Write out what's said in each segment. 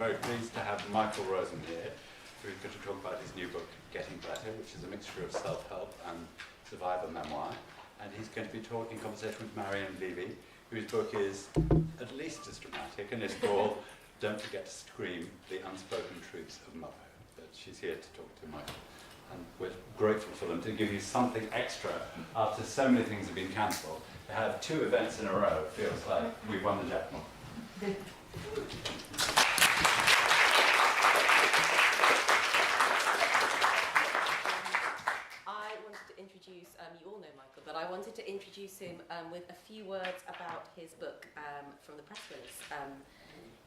Very pleased to have Michael Rosen here, who's going to talk about his new book, Getting Better, which is a mixture of self-help and survivor memoir. And he's going to be talking in conversation with Marianne Levy, whose book is at least as dramatic and is called Don't Forget to Scream, The Unspoken Truths of Motherhood. But she's here to talk to Michael. And we're grateful for them to give you something extra after so many things have been cancelled. To have two events in a row feels like we've won the jackpot. You all know Michael, but I wanted to introduce him with a few words about his book from the press release.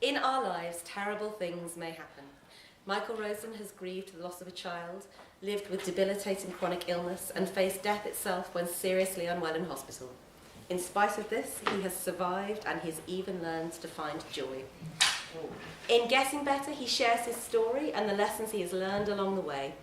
In our lives, terrible things may happen. Michael Rosen has grieved the loss of a child, lived with debilitating chronic illness, and faced death itself when seriously unwell in hospital. In spite of this, he has survived and he's even learned to find joy. In Getting Better, he shares his story and the lessons he has learned along the way.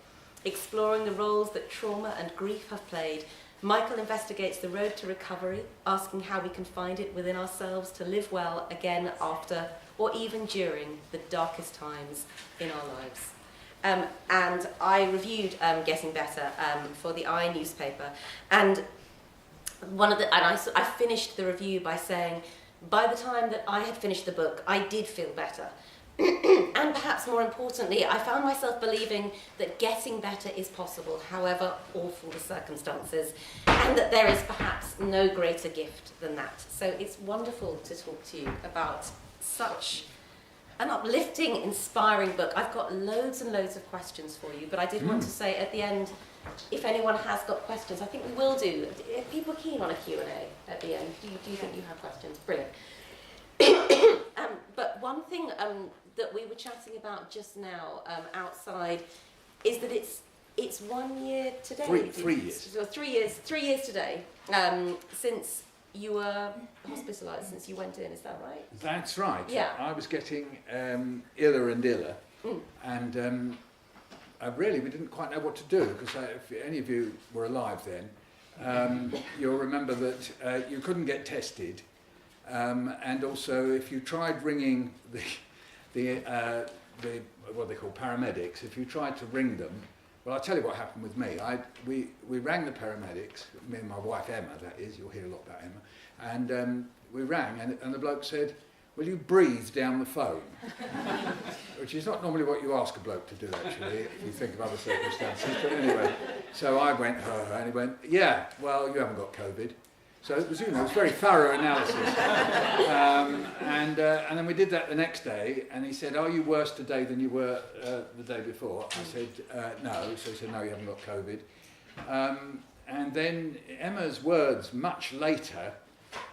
Exploring the roles that trauma and grief have played, Michael investigates the road to recovery, asking how we can find it within ourselves to live well again after or even during the darkest times in our lives. And I reviewed Getting Better for the I newspaper, and I finished the review by saying, by the time that I had finished the book, I did feel better. And perhaps more importantly, I found myself believing that getting better is possible, however awful the circumstances, and that there is perhaps no greater gift than that. So it's wonderful to talk to you about such an uplifting, inspiring book. I've got loads and loads of questions for you, but I did want to say at the end, if anyone has got questions, I think we will do. Are people keen on a Q&A at the end? Do you think you have questions? Brilliant. But one thing that we were chatting about just now outside is that it's 1 year today. 3 years. So 3 years today since you were hospitalised, since you went in. Is that right? That's right. Yeah. I was getting iller and iller, and we didn't quite know what to do, because if any of you were alive then, you'll remember that you couldn't get tested. And also, if you tried ringing the what they call paramedics, if you tried to ring them, well, I'll tell you what happened with me. We rang the paramedics, me and my wife Emma, that is, you'll hear a lot about Emma, and we rang, and the bloke said, "Will you breathe down the phone?" Which is not normally what you ask a bloke to do, actually, if you think of other circumstances. But anyway, so I went, and he went, "Yeah, well, you haven't got COVID." So it was, it was very thorough analysis. And then we did that the next day, and he said, "Are you worse today than you were the day before?" I said, "No." So he said, "No, you haven't got COVID." And then Emma's words much later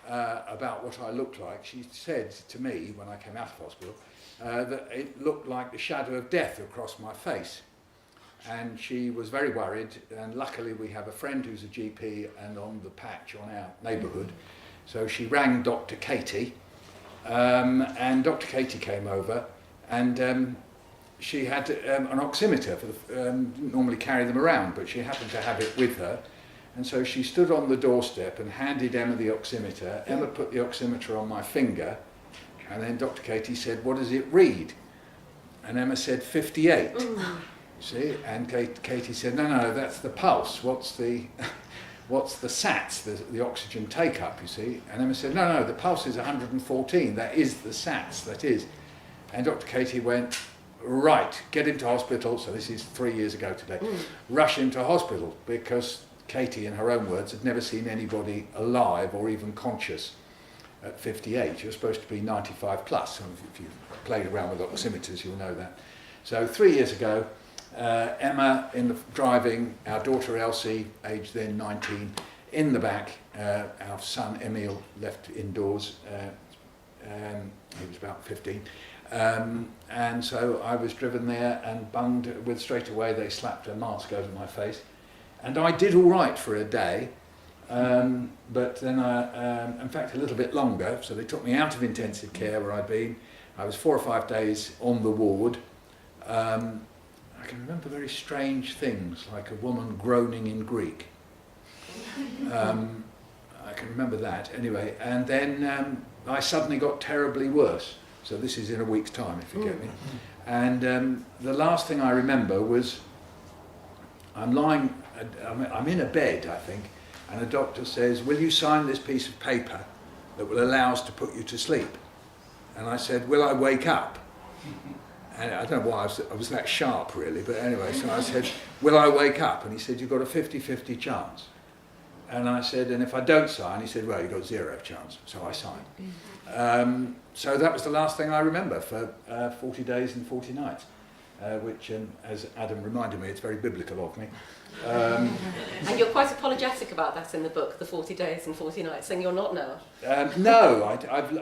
about what I looked like, she said to me when I came out of hospital that it looked like the shadow of death across my face. And she was very worried, and luckily we have a friend who's a GP and on the patch on our neighbourhood. So she rang Dr. Katie, and Dr. Katie came over, and she had an oximeter. Didn't normally carry them around, but she happened to have it with her. And so she stood on the doorstep and handed Emma the oximeter. Emma put the oximeter on my finger, and then Dr. Katie said, "What does it read?" And Emma said, 58. See, and Katie said, no, that's the pulse. What's the SATs, the oxygen take up, you see? And Emma said, no, the pulse is 114. That is the SATs, that is. And Dr. Katie went, "Right, get him to hospital." So this is 3 years ago today. Rush him to hospital, because Katie, in her own words, had never seen anybody alive or even conscious at 58. You're supposed to be 95 plus. And if you've played around with oximeters, you'll know that. So 3 years ago, Emma driving, our daughter Elsie, aged then 19, in the back, our son Emil left indoors, he was about 15, and so I was driven there and bunged with, straight away they slapped a mask over my face, and I did all right for a day, but then in fact a little bit longer, so they took me out of intensive care where I'd been. I was 4 or 5 days on the ward. I can remember very strange things, like a woman groaning in Greek. I can remember that, anyway. And then I suddenly got terribly worse. So this is in a week's time, if you get me. And the last thing I remember was I'm in a bed, I think, and a doctor says, will you sign this piece of paper that will allow us to put you to sleep? And I said, will I wake up? And I don't know why I was that sharp, really, but anyway, so I said, will I wake up? And he said, you've got a 50-50 chance. And I said, and if I don't sign? He said, well, you've got 0 chance. So I signed. So that was the last thing I remember for 40 days and 40 nights, which, as Adam reminded me, it's very biblical of me. And you're quite apologetic about that in the book, the 40 days and 40 nights, saying you're not Noah. No,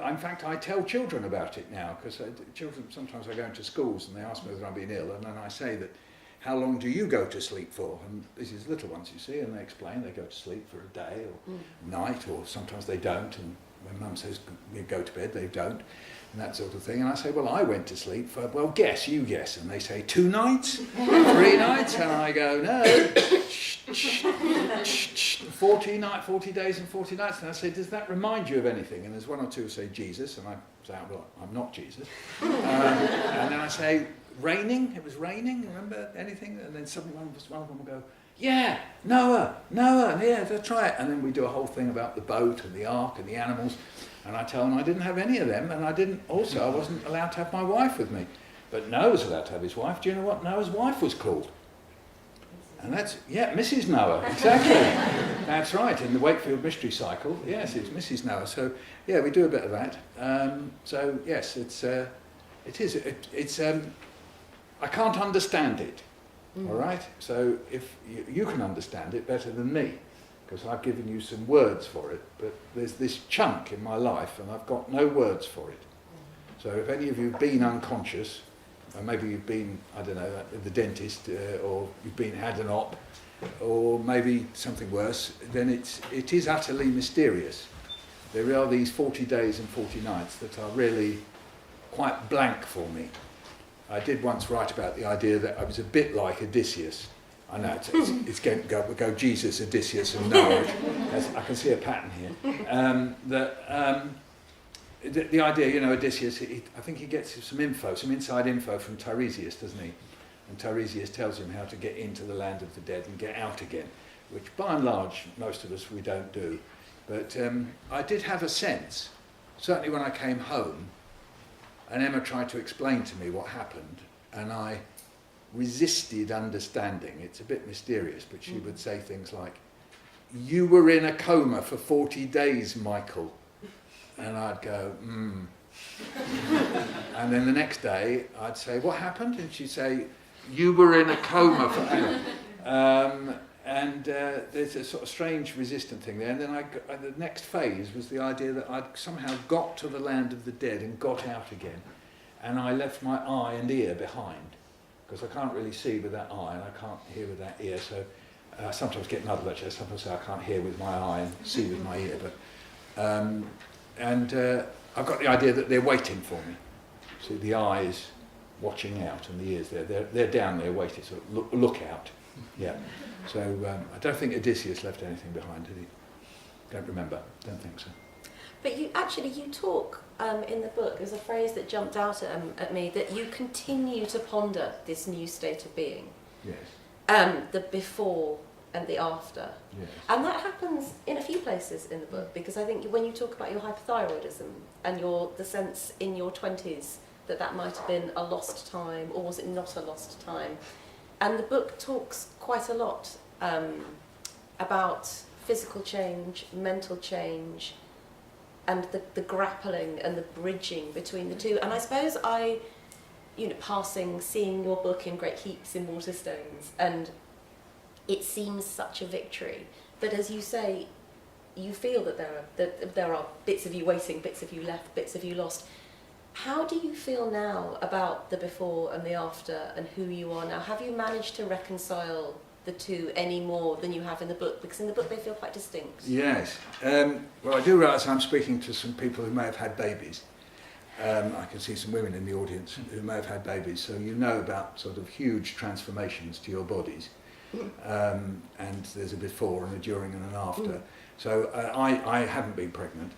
in fact, I tell children about it now, because children, sometimes I go into schools and they ask me whether I'm being ill, and then I say that, how long do you go to sleep for? And this is little ones, you see, and they explain they go to sleep for a day or night, or sometimes they don't, and when Mum says you go to bed, they don't, and that sort of thing. And I say, well, I went to sleep for, well, you guess. And they say, 2 nights? 3 nights? And I go, no, 40 days and 40 nights. And I say, does that remind you of anything? And there's 1 or 2 who say Jesus, and I say, well, I'm not Jesus. And then I say, raining? It was raining, remember anything? And then suddenly one of them will go, yeah, Noah, yeah, that's right. And then we do a whole thing about the boat and the ark and the animals. And I tell them I didn't have any of them, and I wasn't allowed to have my wife with me. But Noah was allowed to have his wife. Do you know what Noah's wife was called? And that's, Mrs. Noah, exactly. That's right, in the Wakefield Mystery Cycle, yes, it's Mrs. Noah. So, yeah, we do a bit of that. So, yes, I can't understand it, all right? So if you can understand it better than me, because I've given you some words for it, but there's this chunk in my life and I've got no words for it. So if any of you have been unconscious, or maybe you've been, I don't know, at the dentist, or you've had an op, or maybe something worse, then it is utterly mysterious. There are these 40 days and 40 nights that are really quite blank for me. I did once write about the idea that I was a bit like Odysseus. I know it's going to go Jesus, Odysseus, and Noah. I can see a pattern here. The idea, Odysseus, I think he gets some inside info from Tiresias, doesn't he? And Tiresias tells him how to get into the land of the dead and get out again, which by and large, most of us, we don't do. But I did have a sense, certainly when I came home, and Emma tried to explain to me what happened, and I resisted understanding. It's a bit mysterious, but she would say things like, you were in a coma for 40 days, Michael. And I'd go, And then the next day, I'd say, what happened? And she'd say, you were in a coma for... there's a sort of strange resistant thing there. And then the next phase was the idea that I'd somehow got to the land of the dead and got out again. And I left my eye and ear behind, because I can't really see with that eye and I can't hear with that ear. So I sometimes get muddled, actually. I sometimes say I can't hear with my eye and see with my ear. But I've got the idea that they're waiting for me. So the eyes watching out and the ears, they're down there waiting, so look out. Yeah. So I don't think Odysseus left anything behind, did he? Don't remember. Don't think so. But you talk in the book, there's a phrase that jumped out at me, that you continue to ponder this new state of being. Yes. The before and the after. Yes. And that happens in a few places in the book, because I think when you talk about your hypothyroidism and the sense in your 20s that might have been a lost time, or was it not a lost time? And the book talks quite a lot about physical change, mental change, and the grappling and the bridging between the two. And I suppose seeing your book in great heaps in Waterstones, and it seems such a victory. But as you say, you feel that there are bits of you waiting, bits of you left, bits of you lost. How do you feel now about the before and the after and who you are now? Have you managed to reconcile the two any more than you have in the book? Because in the book they feel quite distinct. Yes. Well, I do realise I'm speaking to some people who may have had babies. I can see some women in the audience who may have had babies, so you know about sort of huge transformations to your bodies. And there's a before and a during and an after. So I haven't been pregnant,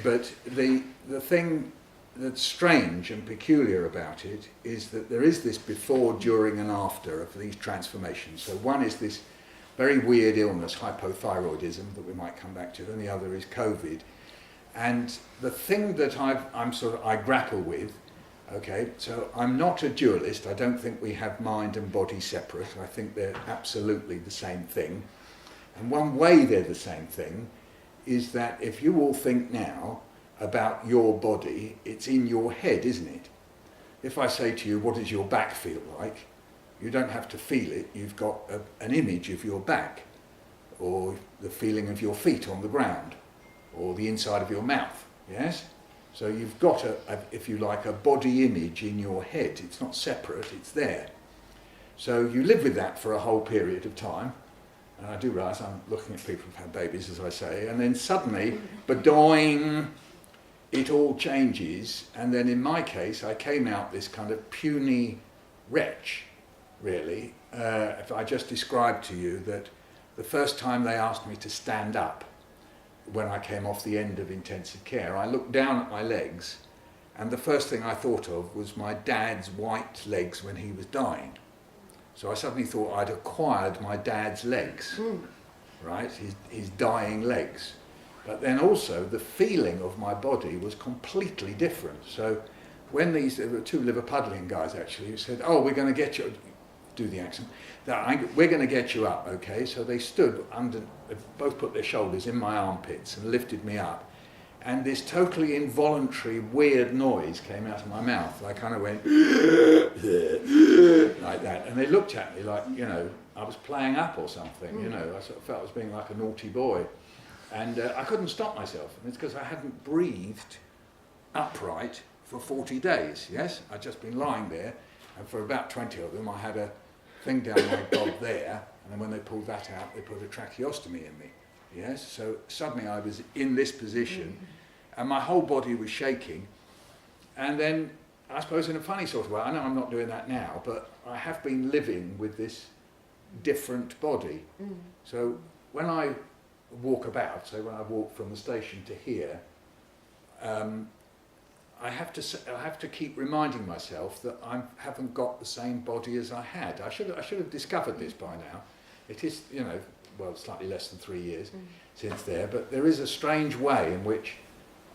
but the thing that's strange and peculiar about it is that there is this before, during and after of these transformations. So one is this very weird illness, hypothyroidism, that we might come back to, and the other is COVID. And the thing that I grapple with, okay, so I'm not a dualist. I don't think we have mind and body separate. I think they're absolutely the same thing. And one way they're the same thing is that if you all think now about your body, it's in your head, isn't it? If I say to you, what does your back feel like? You don't have to feel it. You've got an image of your back, or the feeling of your feet on the ground, or the inside of your mouth, yes? So you've got, if you like, a body image in your head. It's not separate, it's there. So you live with that for a whole period of time. And I do realise I'm looking at people who've had babies, as I say, and then suddenly, badoing, it all changes. And then in my case, I came out this kind of puny wretch, really. If I just described to you that the first time they asked me to stand up, when I came off the end of intensive care, I looked down at my legs, and the first thing I thought of was my dad's white legs when he was dying. So I suddenly thought I'd acquired my dad's legs, right, his dying legs. But then also the feeling of my body was completely different. So when there were two Liverpudlian guys actually who said, oh, we're going to get you, do the accent, we're going to get you up, okay? So they stood under, they both put their shoulders in my armpits and lifted me up. And this totally involuntary, weird noise came out of my mouth. I kind of went, like that. And they looked at me like, you know, I was playing up or something, you know. I sort of felt I was being like a naughty boy. And I couldn't stop myself. And it's because I hadn't breathed upright for 40 days, yes? I'd just been lying there. And for about 20 of them, I had a thing down my gob there. And then when they pulled that out, they put a tracheostomy in me. Yes, so suddenly I was in this position and my whole body was shaking. And then, I suppose in a funny sort of way, I know I'm not doing that now, but I have been living with this different body. So when I walk about, so when I walk from the station to here, I have to keep reminding myself that I haven't got the same body as I had. I should have discovered this by now. It is, you know, well, slightly less than 3 years since there, but there is a strange way in which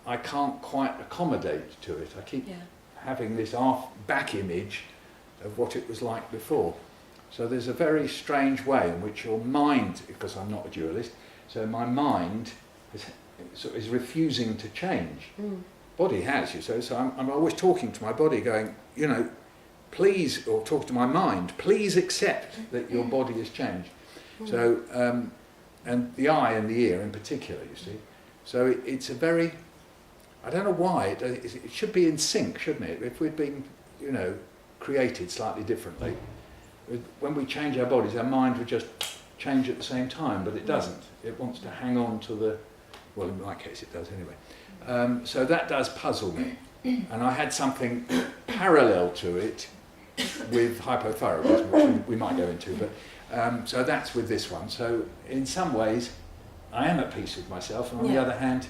I can't quite accommodate to it. I keep having this back image of what it was like before. So there's a very strange way in which your mind, because I'm not a dualist, so my mind is refusing to change. Body has, you say, so I'm always talking to my body going, you know, please, or talk to my mind, please accept that your body has changed. So, and the eye and the ear in particular, you see. So it's a very, I don't know why, it should be in sync, shouldn't it? If we'd been, you know, created slightly differently, when we change our bodies, our mind would just change at the same time, but it doesn't. It wants to hang on to the, well, in my case it does anyway. So that does puzzle me. And I had something parallel to it with hypothyroidism, which we might go into, but so that's with this one. So in some ways, I am at peace with myself, and on the other hand,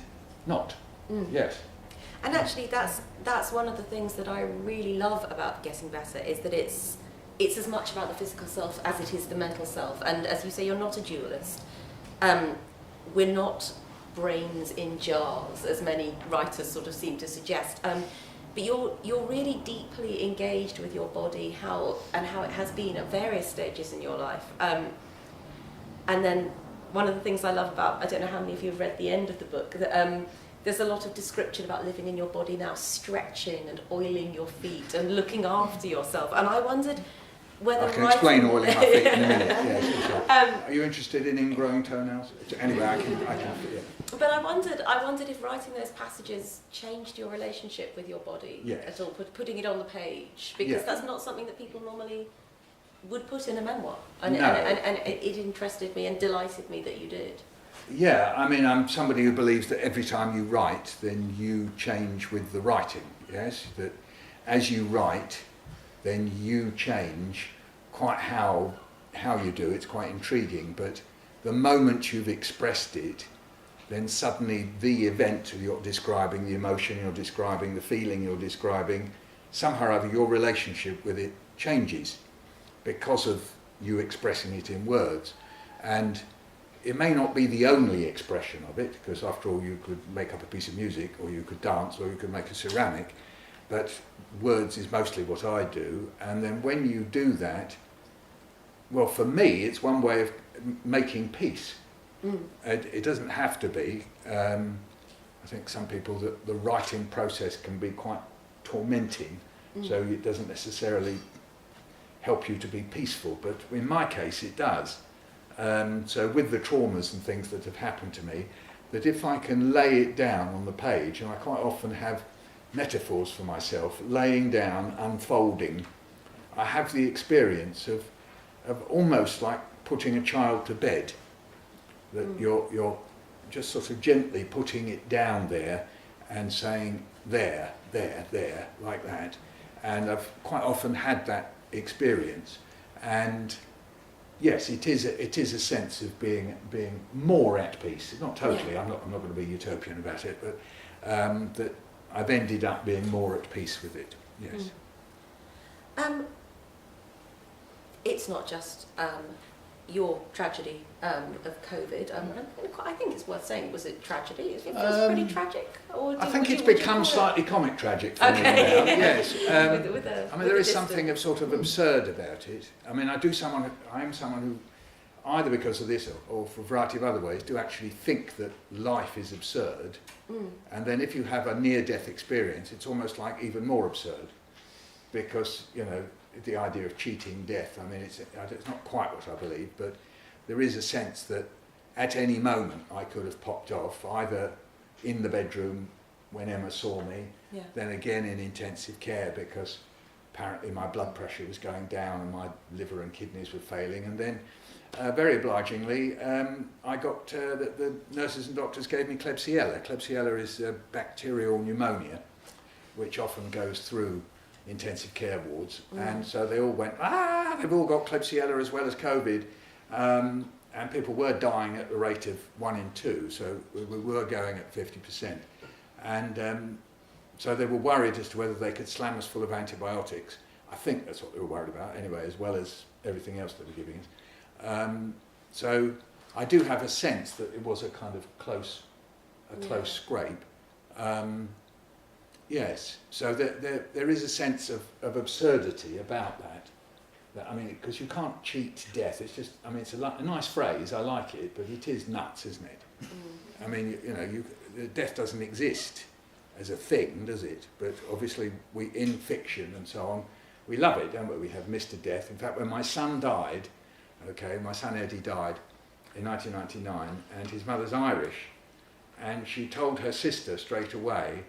not. Yes. And actually, that's one of the things that I really love about Getting Better, is that it's as much about the physical self as it is the mental self. And as you say, you're not a dualist. We're not brains in jars, as many writers sort of seem to suggest. But you're really deeply engaged with your body, how it has been at various stages in your life. And then one of the things I love about, I don't know how many of you have read the end of the book, that there's a lot of description about living in your body now, stretching and oiling your feet and looking after yourself. And I wondered whether I can explain oiling my feet in a minute. Yes, sure. Are you interested in ingrowing toenails? Anyway, I can. Yeah. But I wondered if writing those passages changed your relationship with your body at all, putting it on the page, because that's not something that people normally would put in a memoir, and it interested me and delighted me that you did. Yeah, I mean, I'm somebody who believes that every time you write, then you change with the writing. Yes, that as you write, then you change. Quite how you do it's quite intriguing, but the moment you've expressed it, then suddenly the event you're describing, the emotion you're describing, the feeling you're describing, somehow or other your relationship with it changes because of you expressing it in words. And it may not be the only expression of it, because after all you could make up a piece of music, or you could dance, or you could make a ceramic, but words is mostly what I do. And then when you do that, well, for me it's one way of making peace. It doesn't have to be. I think some people, the writing process can be quite tormenting, so it doesn't necessarily help you to be peaceful, but in my case it does. So with the traumas and things that have happened to me, that if I can lay it down on the page, and I quite often have metaphors for myself, laying down, unfolding, I have the experience of almost like putting a child to bed, that you're just sort of gently putting it down there and saying there, like that. And I've quite often had that experience, and yes, it is a sense of being more at peace. Not totally. I'm not going to be utopian about it, but that I've ended up being more at peace with it. Yes. It's not just your tragedy of COVID. I think it's worth saying. Was it tragedy? It feels pretty tragic. Or I think it's become slightly comic tragic for me now. Yes. I mean, there is something of sort of absurd about it. I mean, I am someone who, either because of this or for a variety of other ways, do actually think that life is absurd. And then if you have a near-death experience, it's almost like even more absurd, because, you know, the idea of cheating death, I mean, it's not quite what I believe, but there is a sense that at any moment I could have popped off, either in the bedroom when Emma saw me, then again in intensive care because apparently my blood pressure was going down and my liver and kidneys were failing, and then very obligingly I got, the nurses and doctors gave me Klebsiella. Klebsiella is bacterial pneumonia, which often goes through intensive care wards, and so they all went, they've all got Klebsiella as well as COVID, and people were dying at the rate of 1 in 2, so we were going at 50%, and so they were worried as to whether they could slam us full of antibiotics. I think that's what they were worried about anyway, as well as everything else they were giving us. So I do have a sense that it was a kind of close scrape. Yes, so there is a sense of absurdity about that. I mean, because you can't cheat death. It's just, I mean, it's a nice phrase. I like it, but it is nuts, isn't it? I mean, you know, death doesn't exist as a thing, does it? But obviously, we in fiction and so on, we love it, don't we? We have Mr. Death. In fact, when my son died, my son Eddie died in 1999, and his mother's Irish, and she told her sister straight away.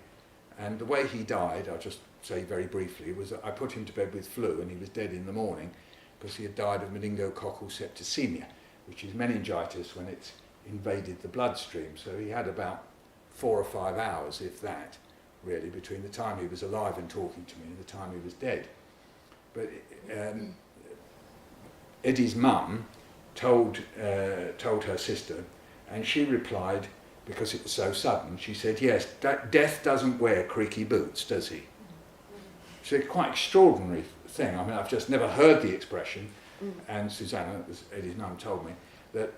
And the way he died, I'll just say very briefly, was that I put him to bed with flu and he was dead in the morning because he had died of meningococcal septicemia, which is meningitis when it's invaded the bloodstream. So he had about 4 or 5 hours, if that, really, between the time he was alive and talking to me and the time he was dead. But Eddie's mum told her sister, and she replied, because it was so sudden, she said, yes, death doesn't wear creaky boots, does he? It's a quite extraordinary thing. I mean, I've just never heard the expression, and Susanna, that was Eddie's mum, told me that,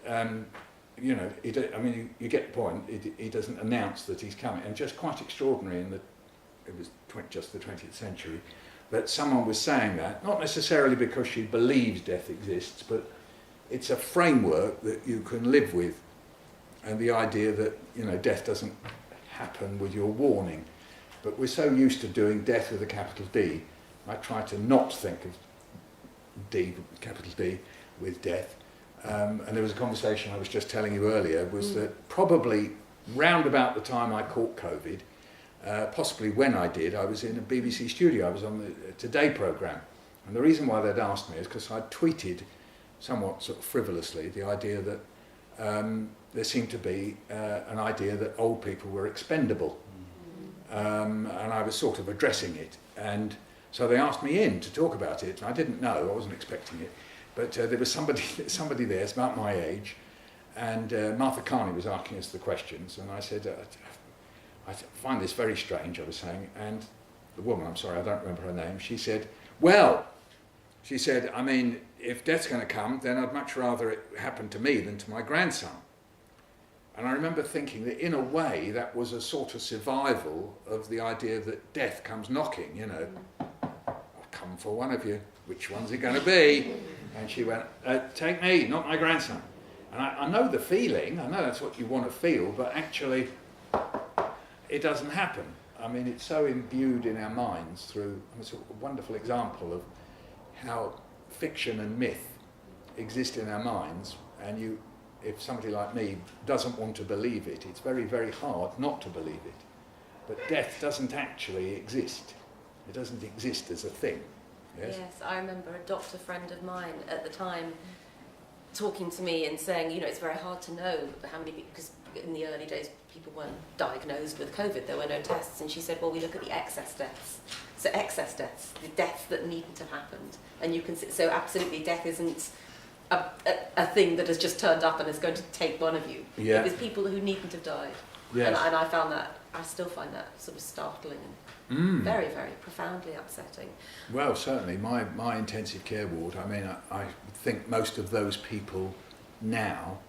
you know, you get the point, he doesn't announce that he's coming, and just quite extraordinary it was just the 20th century, that someone was saying that, not necessarily because she believes death exists, but it's a framework that you can live with. And the idea that, you know, death doesn't happen with your warning. But we're so used to doing death with a capital D, I try to not think of D, capital D, with death. And there was a conversation I was just telling you earlier, was that probably round about the time I caught COVID, possibly when I did, I was in a BBC studio, I was on the Today programme. And the reason why they'd asked me is because I'd tweeted, somewhat sort of frivolously, the idea that there seemed to be an idea that old people were expendable, and I was sort of addressing it, and so they asked me in to talk about it. I didn't know, I wasn't expecting it, but there was somebody there, it's about my age, and Martha Carney was asking us the questions, and I said, I find this very strange, I was saying, and the woman, I'm sorry, I don't remember her name, she said, well, she said, I mean, if death's going to come, then I'd much rather it happen to me than to my grandson. And I remember thinking that in a way that was a sort of survival of the idea that death comes knocking, you know. I'll come for one of you, which one's it going to be? And she went, take me, not my grandson. And I know the feeling, I know that's what you want to feel, but actually it doesn't happen. I mean, it's so imbued in our minds through, it's a wonderful example of how fiction and myth exist in our minds, and if somebody like me doesn't want to believe it, it's very, very hard not to believe it. But death doesn't actually exist. It doesn't exist as a thing. Yes, I remember a doctor friend of mine at the time talking to me and saying, you know, it's very hard to know how many people, because in the early days people weren't diagnosed with COVID, there were no tests, and she said, well, we look at the excess deaths. So excess deaths, the deaths that needn't have happened. And you can see, so absolutely death isn't a thing that has just turned up and is going to take one of you. Yeah. It was people who needn't have died. Yes. And I still find that sort of startling and very, very profoundly upsetting. Well, certainly, my intensive care ward, I mean, I think most of those people now,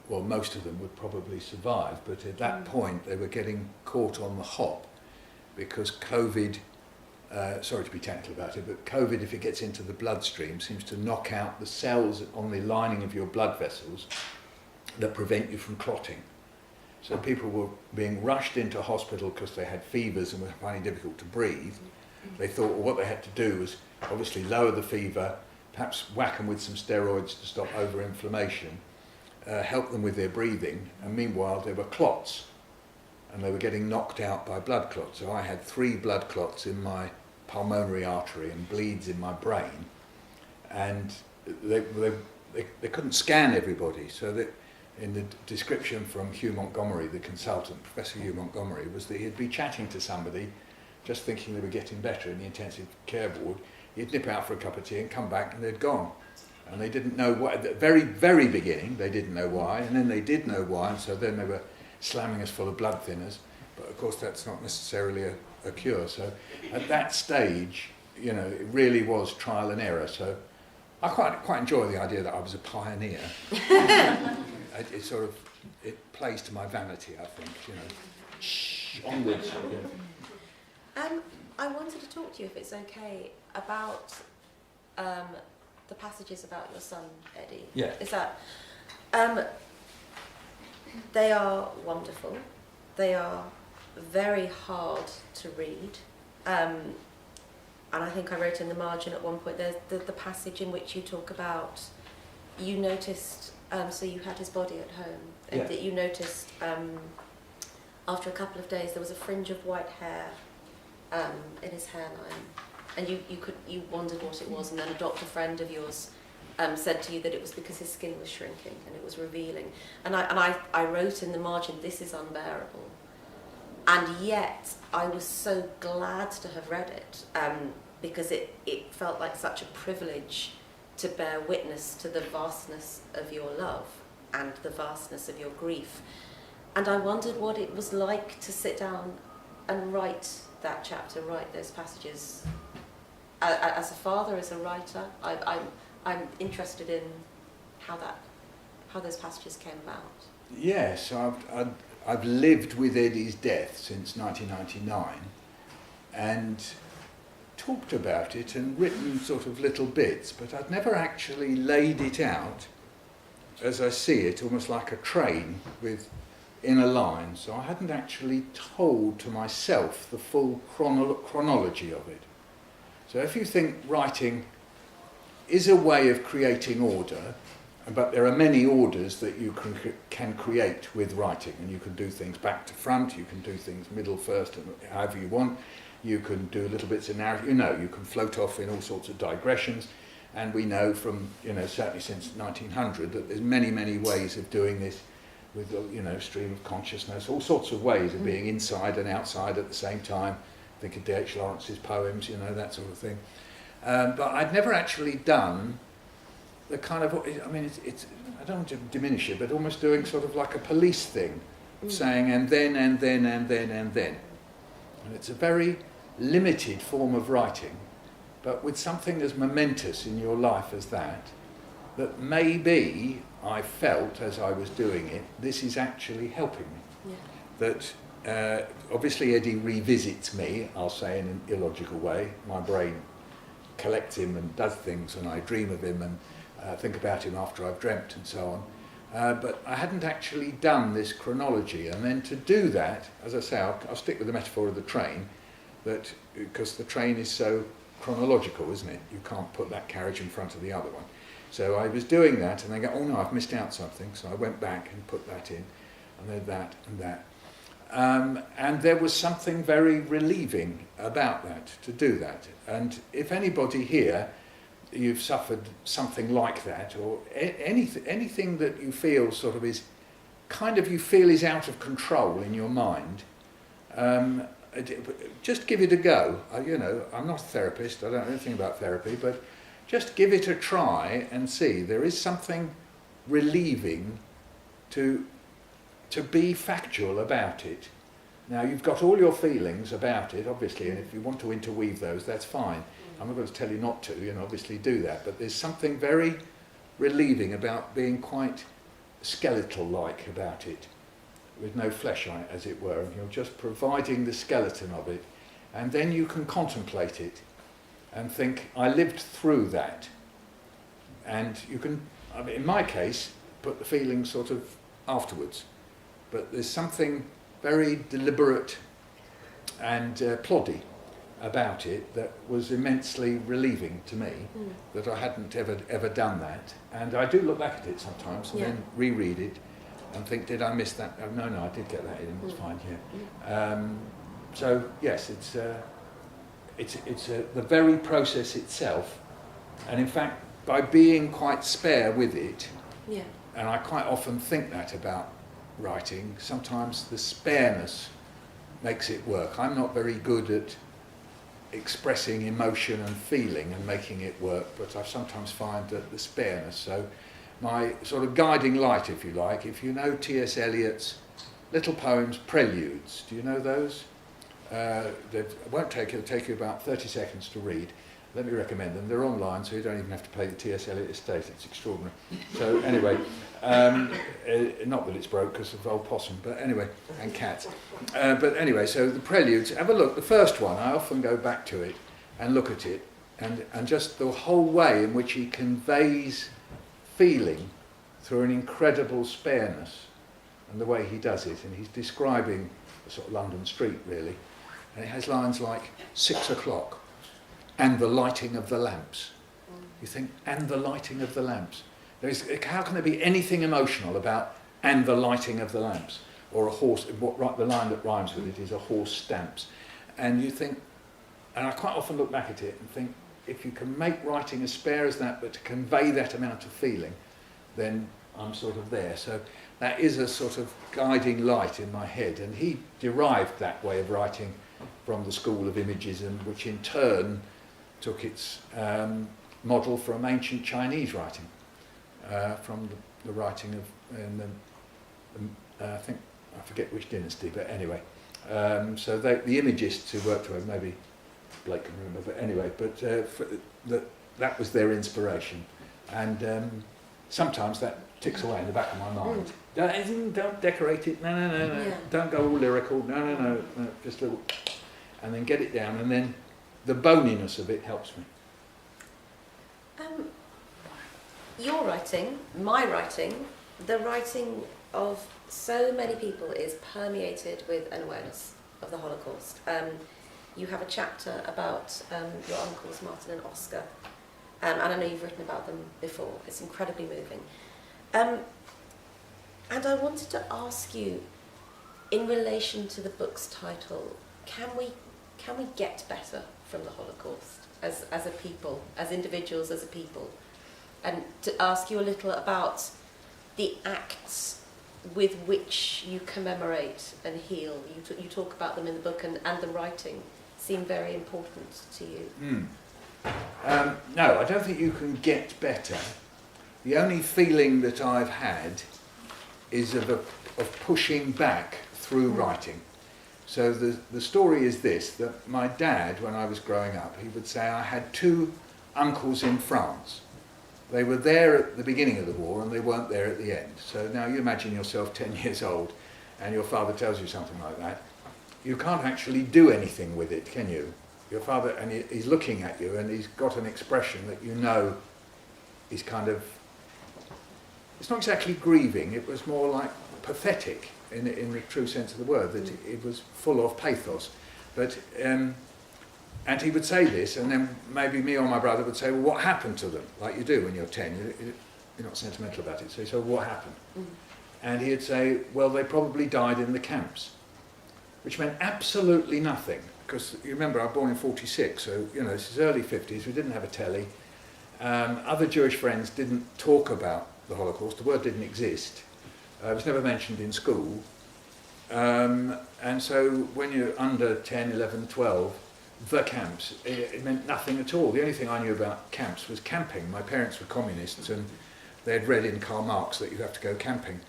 well, most of them would probably survive, but at that point they were getting caught on the hop because COVID, sorry to be technical about it, but COVID, if it gets into the bloodstream, seems to knock out the cells on the lining of your blood vessels that prevent you from clotting. So people were being rushed into hospital because they had fevers and were finding it difficult to breathe. They thought, well, what they had to do was obviously lower the fever, perhaps whack them with some steroids to stop over-inflammation, help them with their breathing, and meanwhile there were clots, and they were getting knocked out by blood clots. So I had 3 blood clots in my pulmonary artery and bleeds in my brain, and they couldn't scan everybody, so that in the description from Hugh Montgomery, the consultant, Professor Hugh Montgomery, was that he'd be chatting to somebody, just thinking they were getting better in the intensive care ward. He'd nip out for a cup of tea and come back and they'd gone. And they didn't know why. At the very, very beginning, they didn't know why, and then they did know why, and so then they were slamming us full of blood thinners. But of course, that's not necessarily a cure. So at that stage, you know, it really was trial and error. So I quite enjoy the idea that I was a pioneer. It sort of, it plays to my vanity, I think, you know. Onwards. I wanted to talk to you, if it's okay, about the passages about your son, Eddie. Yeah. Is that they are wonderful. They are very hard to read. And I think I wrote in the margin at one point, there's the passage in which you talk about, you noticed, so you had his body at home, and that you noticed after a couple of days there was a fringe of white hair in his hairline, and you wondered what it was, and then a doctor friend of yours said to you that it was because his skin was shrinking and it was revealing. And I wrote in the margin, this is unbearable. And yet I was so glad to have read it, because it felt like such a privilege to bear witness to the vastness of your love and the vastness of your grief. And I wondered what it was like to sit down and write that chapter, write those passages. As a father, as a writer, I'm interested in how those passages came about. Yes, I've lived with Eddie's death since 1999 and talked about it and written sort of little bits, but I'd never actually laid it out as I see it, almost like a train in a line. So I hadn't actually told to myself the full chronology of it. So if you think writing is a way of creating order, but there are many orders that you can create with writing, and you can do things back to front, you can do things middle first, and however you want. You can do little bits of narrative, you can float off in all sorts of digressions, and we know from, certainly since 1900 that there's many, many ways of doing this with, stream of consciousness, all sorts of ways of being inside and outside at the same time. Think of D.H. Lawrence's poems, that sort of thing. But I'd never actually done the kind of, I mean, it's I don't want to diminish it, but almost doing sort of like a police thing, saying and then, and then, and then, and then. And it's a very limited form of writing, but with something as momentous in your life as that, that maybe I felt as I was doing it, this is actually helping me. Yeah. That obviously Eddie revisits me, I'll say in an illogical way. My brain collects him and does things, and I dream of him and think about him after I've dreamt and so on. But I hadn't actually done this chronology, and then to do that, as I say, I'll stick with the metaphor of the train, that because the train is so chronological, isn't it? You can't put that carriage in front of the other one. So I was doing that, and I go, oh no, I've missed out something. So I went back and put that in, and then that and that. And there was something very relieving about that, to do that. And if anybody here, you've suffered something like that, or anything that you feel sort of is, kind of you feel is out of control in your mind, just give it a go. You know, I'm not a therapist, I don't know anything about therapy, but just give it a try and see. There is something relieving to be factual about it. Now, you've got all your feelings about it, obviously, and if you want to interweave those, that's fine. I'm not going to tell you not to, you know, obviously do that, but there's something very relieving about being quite skeletal-like about it, with no flesh on it, as it were, and you're just providing the skeleton of it, and then you can contemplate it and think, I lived through that. And you can, I mean, in my case, put the feelings sort of afterwards, but there's something very deliberate and ploddy about it that was immensely relieving to me, that I hadn't ever done that. And I do look back at it sometimes and then reread it and think, did I miss that? Oh, no, I did get that in, it's fine, yeah. So yes, it's the very process itself, and in fact, by being quite spare with it, and I quite often think that about writing, sometimes the spareness makes it work. I'm not very good at expressing emotion and feeling and making it work, but I sometimes find that the spareness. So my sort of guiding light, if you like, if you know T.S. Eliot's little poems, Preludes, do you know those? It won't take you, it'll take you about 30 seconds to read. Let me recommend them. They're online, so you don't even have to pay the T.S. Eliot estate. It's extraordinary. So anyway, not that it's broke because of old possum, but anyway, and cats. But anyway, so the Preludes, have a look. The first one, I often go back to it and look at it, and just the whole way in which he conveys feeling through an incredible spareness, and the way he does it. And he's describing a sort of London street, really. And it has lines like, 6 o'clock. And the lighting of the lamps. You think, and the lighting of the lamps. How can there be anything emotional about and the lighting of the lamps? Or a horse, the line that rhymes with it is a horse stamps. And you think, and I quite often look back at it and think, if you can make writing as spare as that, but to convey that amount of feeling, then I'm sort of there. So that is a sort of guiding light in my head. And he derived that way of writing from the school of Imagism, which in turn took its model from ancient Chinese writing, from the writing of, I think, I forget which dynasty, but anyway. So the Imagists who worked with, maybe Blake can remember, but anyway, that was their inspiration. And sometimes that ticks away in the back of my mind. Don't decorate it, no, don't go all lyrical, no, just a little, and then get it down, and then the boniness of it helps me. Your writing, my writing, the writing of so many people is permeated with an awareness of the Holocaust. You have a chapter about your uncles Martin and Oscar, and I know you've written about them before. It's incredibly moving. And I wanted to ask you, in relation to the book's title, can we get better from the Holocaust as a people, as individuals, as a people? And to ask you a little about the acts with which you commemorate and heal. You talk about them in the book, and the writing seem very important to you. No, I don't think you can get better. the only feeling that I've had is of pushing back through writing. So the story is this, that my dad, when I was growing up, he would say I had 2 uncles in France. They were there at the beginning of the war and they weren't there at the end. So now you imagine yourself 10 years old and your father tells you something like that. You can't actually do anything with it, can you? Your father, and he's looking at you and he's got an expression that you know is kind of, it's not exactly grieving, it was more like pathetic in the true sense of the word, that it was full of pathos. But, and he would say this, and then maybe me or my brother would say, well, what happened to them? Like you do when you're 10, you're not sentimental about it. So he'd say, what happened? And he'd say, well, they probably died in the camps, which meant absolutely nothing. Because you remember, I was born in 46, so this is early 50s, we didn't have a telly. Other Jewish friends didn't talk about the Holocaust, the word didn't exist. It was never mentioned in school. And so when you're under 10, 11, 12, the camps, it meant nothing at all. The only thing I knew about camps was camping. My parents were communists and they'd read in Karl Marx that you have to go camping.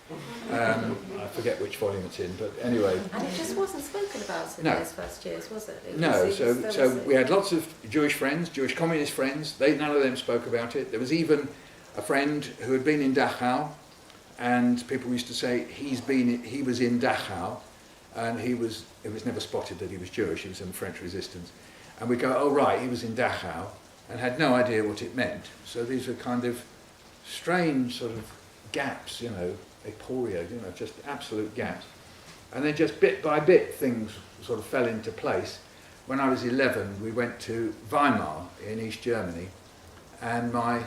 I forget which volume it's in, but anyway. And it just wasn't spoken about in those first years, was it? No, so we had lots of Jewish friends, Jewish communist friends. None of them spoke about it. There was even a friend who had been in Dachau, and people used to say he was in Dachau, and it was never spotted that he was Jewish. He was in the French resistance. And we go, oh right, he was in Dachau, and had no idea what it meant. So these are kind of strange sort of gaps, aporia, just absolute gaps. And then just bit by bit things sort of fell into place. When I was 11, we went to Weimar in East Germany, and my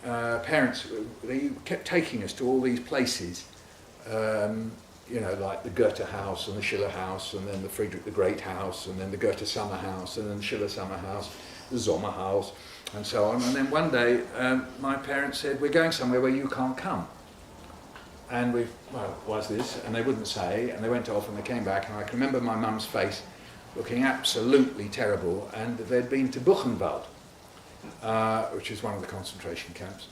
parents, they kept taking us to all these places, like the Goethe House and the Schiller House, and then the Friedrich the Great House, and then the Goethe Summer House, and then the Schiller Summer House, the Sommerhaus, and so on. And then one day, my parents said, we're going somewhere where you can't come. And what's this? And they wouldn't say, and they went off and they came back, and I can remember my mum's face looking absolutely terrible, and they'd been to Buchenwald, which is one of the concentration camps.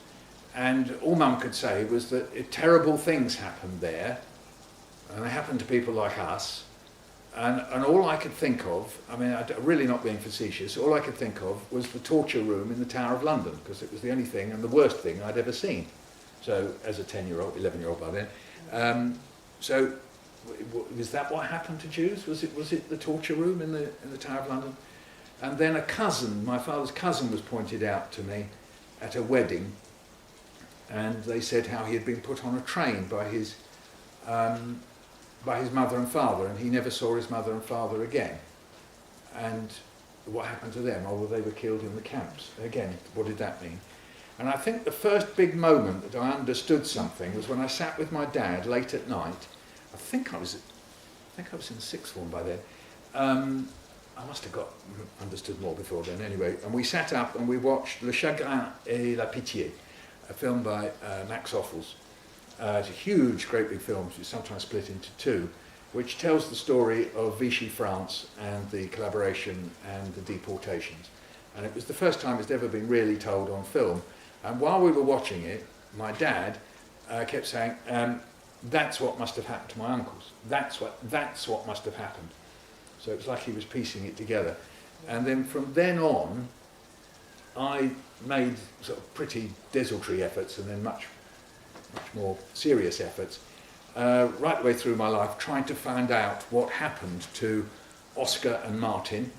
And all Mum could say was that terrible things happened there, and they happened to people like us. And all I could think of, I'm really not being facetious, all I could think of was the torture room in the Tower of London, because it was the only thing and the worst thing I'd ever seen. So, as a 10-year-old, 11-year-old by then. So, was that what happened to Jews? Was it the torture room in the Tower of London? And then a cousin, my father's cousin, was pointed out to me at a wedding, and they said how he had been put on a train by his mother and father, and he never saw his mother and father again. And what happened to them? Oh, well, they were killed in the camps. Again, what did that mean? And I think the first big moment that I understood something was when I sat with my dad late at night. I think I was in the sixth form by then. I must have understood more before then anyway. And we sat up and we watched Le Chagrin et la Pitié, a film by Max Offals. It's a huge, great big film, which is sometimes split into 2, which tells the story of Vichy France and the collaboration and the deportations. And it was the first time it's ever been really told on film. And while we were watching it, my dad kept saying, that's what must have happened to my uncles. That's what must have happened. So it was like he was piecing it together. And then from then on, I made sort of pretty desultory efforts and then much more serious efforts, right the way through my life, trying to find out what happened to Oscar and Martin,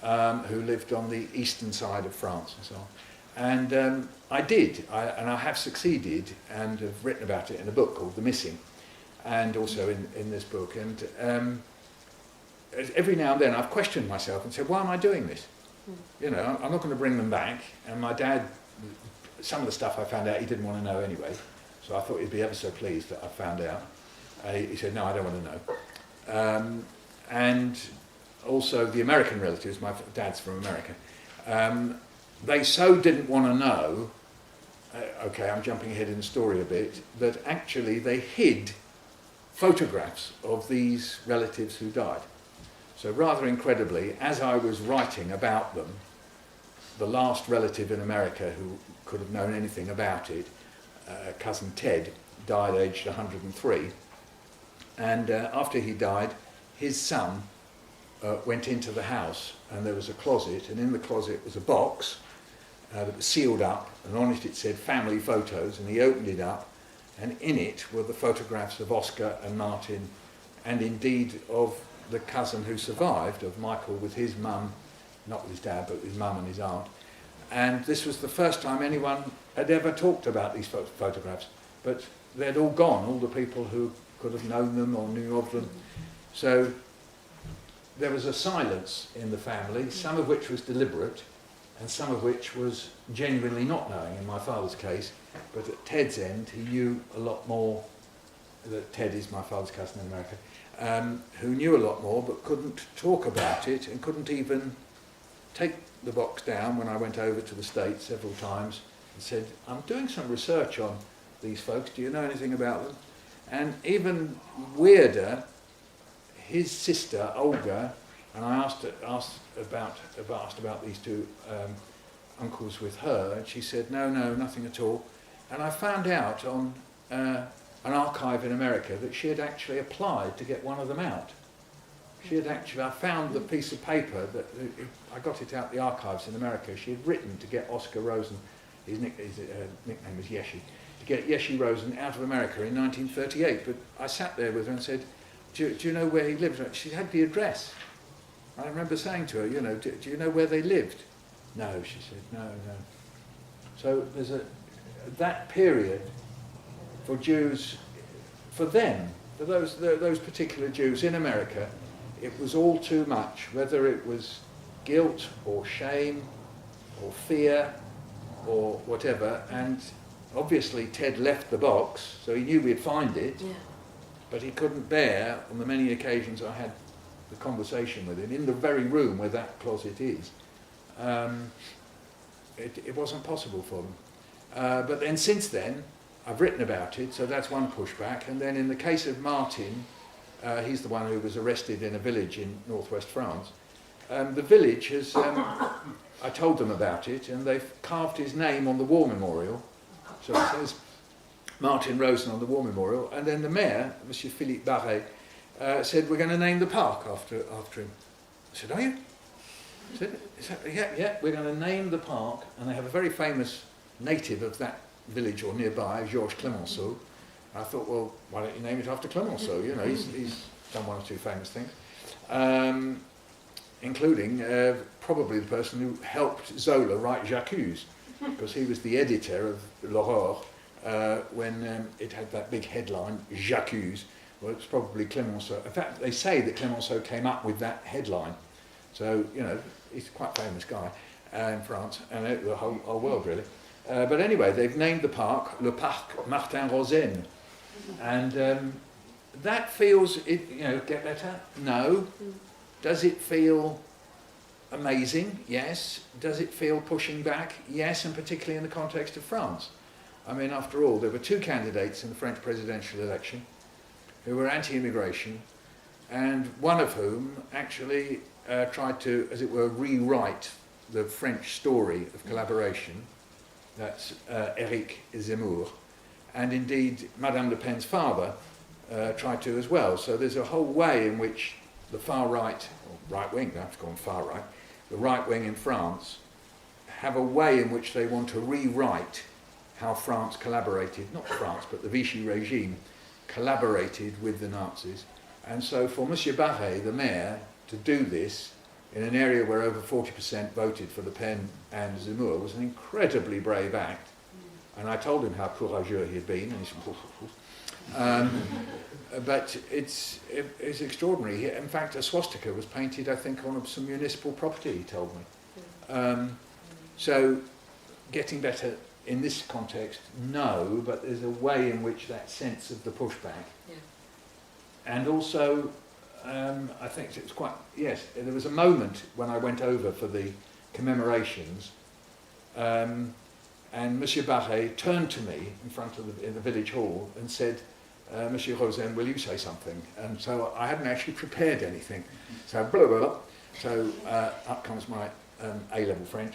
who lived on the eastern side of France and so on. And I did, and I have succeeded, and have written about it in a book called The Missing, and also in this book. And every now and then I've questioned myself and said, why am I doing this? I'm not going to bring them back. And my dad, some of the stuff I found out he didn't want to know anyway, so I thought he'd be ever so pleased that I found out. He said, no, I don't want to know. And also the American relatives, my dad's from America, they so didn't want to know, okay, I'm jumping ahead in the story a bit, that actually they hid photographs of these relatives who died. So rather incredibly, as I was writing about them, the last relative in America who could have known anything about it cousin Ted died aged 103, and after he died, his son went into the house, and there was a closet, and in the closet was a box that was sealed up, and on it said family photos, and he opened it up, and in it were the photographs of Oscar and Martin, and indeed of the cousin who survived, of Michael, with his mum, not with his dad, but with his mum and his aunt. And this was the first time anyone had ever talked about these photographs, but they'd all gone, all the people who could have known them or knew of them. So there was a silence in the family, some of which was deliberate, and some of which was genuinely not knowing, in my father's case. But at Ted's end, he knew a lot more. That Ted is my father's cousin in America, who knew a lot more but couldn't talk about it, and couldn't even take the box down when I went over to the States several times and said, I'm doing some research on these folks, do you know anything about them? And even weirder, his sister Olga, and I asked about these two uncles with her, and she said, no, nothing at all. And I found out on an archive in America that she had actually applied to get one of them out. She had actually, I found the piece of paper that I got it out the archives in America. She had written to get Oscar Rosen, his nickname was Yeshi, to get Yeshi Rosen out of America in 1938. But I sat there with her and said, do you know where he lived? She had the address. I remember saying to her, you know, do you know where they lived? No, she said, no. So there's that period for Jews, for them, for those particular Jews in America, it was all too much, whether it was guilt or shame or fear or whatever. And obviously Ted left the box, so he knew we'd find it, but he couldn't bear, on the many occasions I had the conversation with him, in the very room where that closet is, it wasn't possible for them. But then since then, I've written about it, so that's one pushback. And then in the case of Martin, he's the one who was arrested in a village in northwest France. The village has, I told them about it, and they've carved his name on the war memorial. So it says Martin Rosen on the war memorial. And then the mayor, Monsieur Philippe Barret, said, we're going to name the park after him. I said, are you? I said, yeah, we're going to name the park. And they have a very famous native of that village or nearby, Georges Clemenceau. I thought, well, why don't you name it after Clemenceau? You know, he's done one or two famous things, including probably the person who helped Zola write J'accuse, because he was the editor of L'Aurore when it had that big headline, J'accuse. Well, it's probably Clemenceau. In fact, they say that Clemenceau came up with that headline. So, you know, he's a quite famous guy in France, and the whole world, really. But anyway, they've named the park Le Parc Martin Rosen. And that feels, get better? No. Does it feel amazing? Yes. Does it feel pushing back? Yes, and particularly in the context of France. I mean, after all, there were two candidates in the French presidential election who were anti-immigration, and one of whom actually tried to, as it were, rewrite the French story of collaboration. That's Éric Zemmour. And indeed, Madame Le Pen's father tried to as well. So there's a whole way in which the far right, or right wing, that's gone far right, the right wing in France have a way in which they want to rewrite how France collaborated, not France, but the Vichy regime collaborated with the Nazis. And so for Monsieur Barret, the mayor, to do this in an area where over 40% voted for Le Pen and Zemmour was an incredibly brave act. And I told him how courageux he had been, and he said, but it's extraordinary. In fact, a swastika was painted, I think, on some municipal property, he told me. So, getting better in this context, no, but there's a way in which that sense of the pushback. Yeah. And also, I think it was quite, yes, there was a moment when I went over for the commemorations, and Monsieur Barret turned to me in the village hall and said, Monsieur Rosen, will you say something? And so I hadn't actually prepared anything. So blah, blah, blah. So up comes my A-level French.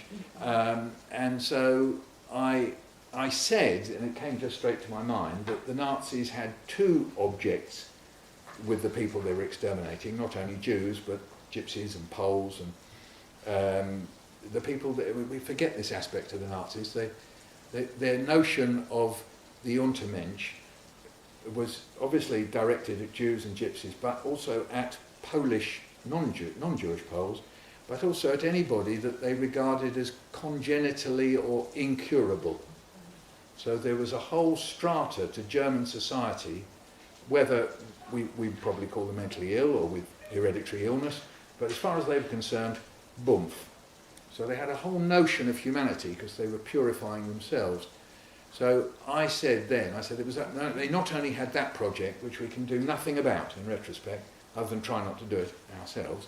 And so I I said, and it came just straight to my mind, that the Nazis had two objects with the people they were exterminating, not only Jews, but gypsies and Poles and the people that, we forget this aspect of the Nazis. Their notion of the Untermensch was obviously directed at Jews and gypsies, but also at Polish, non-Jewish Poles, but also at anybody that they regarded as congenitally or incurable. So there was a whole strata to German society, whether we probably call them mentally ill or with hereditary illness, but as far as they were concerned, boomf. So they had a whole notion of humanity because they were purifying themselves. So I said it was they not only had that project, which we can do nothing about in retrospect, other than try not to do it ourselves,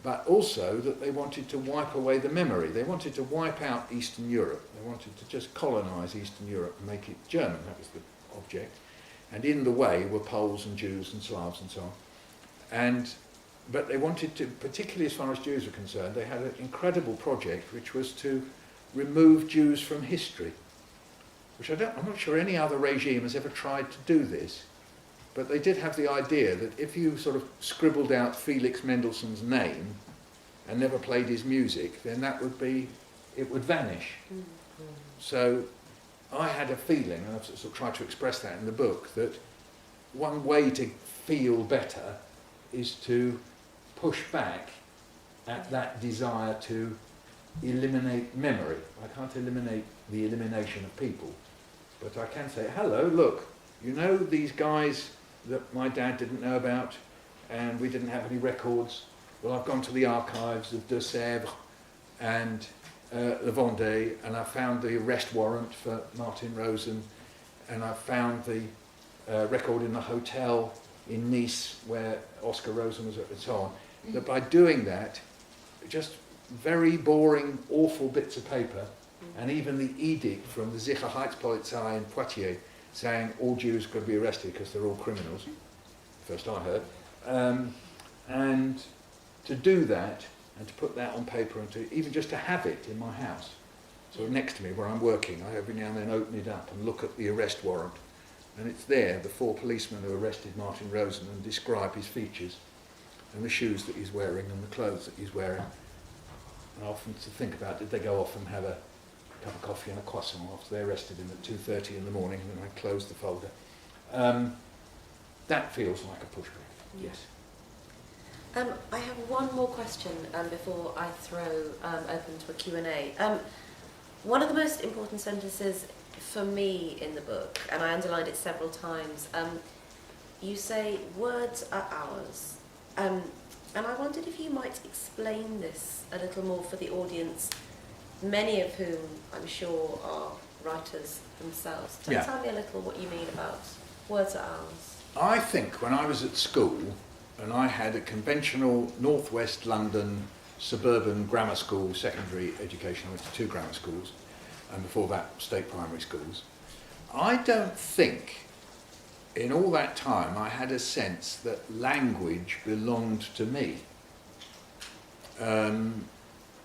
but also that they wanted to wipe away the memory. They wanted to wipe out Eastern Europe. They wanted to just colonise Eastern Europe and make it German. That was the object. And in the way were Poles and Jews and Slavs and so on. But they wanted to, particularly as far as Jews were concerned, they had an incredible project which was to remove Jews from history, which I'm not sure any other regime has ever tried to do this. But they did have the idea that if you sort of scribbled out Felix Mendelssohn's name and never played his music, then it would vanish. Mm-hmm. So I had a feeling, and I've sort of tried to express that in the book, that one way to feel better is to push back at that desire to eliminate memory. I can't eliminate the elimination of people, but I can say, hello, look, you know these guys that my dad didn't know about and we didn't have any records? Well, I've gone to the archives of De Sèvres and Le Vendée, and I found the arrest warrant for Martin Rosen, and I found the record in the hotel in Nice where Oscar Rosen was at, and so on. That by doing that, just very boring, awful bits of paper, and even the edict from the Sicherheitspolizei in Poitiers saying all Jews got to be arrested because they're all criminals, first I heard, and to do that and to put that on paper and to even just to have it in my house, so next to me where I'm working, I every now and then open it up and look at the arrest warrant, and it's there, the 4 policemen who arrested Martin Rosen, and describe his features and the shoes that he's wearing and the clothes that he's wearing. And often to think about, did they go off and have a cup of coffee and a croissant after they arrested him at 2:30 in the morning, and then I closed the folder. That feels like a pushback, yes. I have one more question before I throw open to a Q&A. One of the most important sentences for me in the book, and I underlined it several times, you say, words are ours. And I wondered if you might explain this a little more for the audience, many of whom I'm sure are writers themselves. Tell me a little what you mean about words are ours. I think when I was at school, and I had a conventional northwest London suburban grammar school secondary education, I went to 2 grammar schools, and before that state primary schools, I don't think in all that time I had a sense that language belonged to me.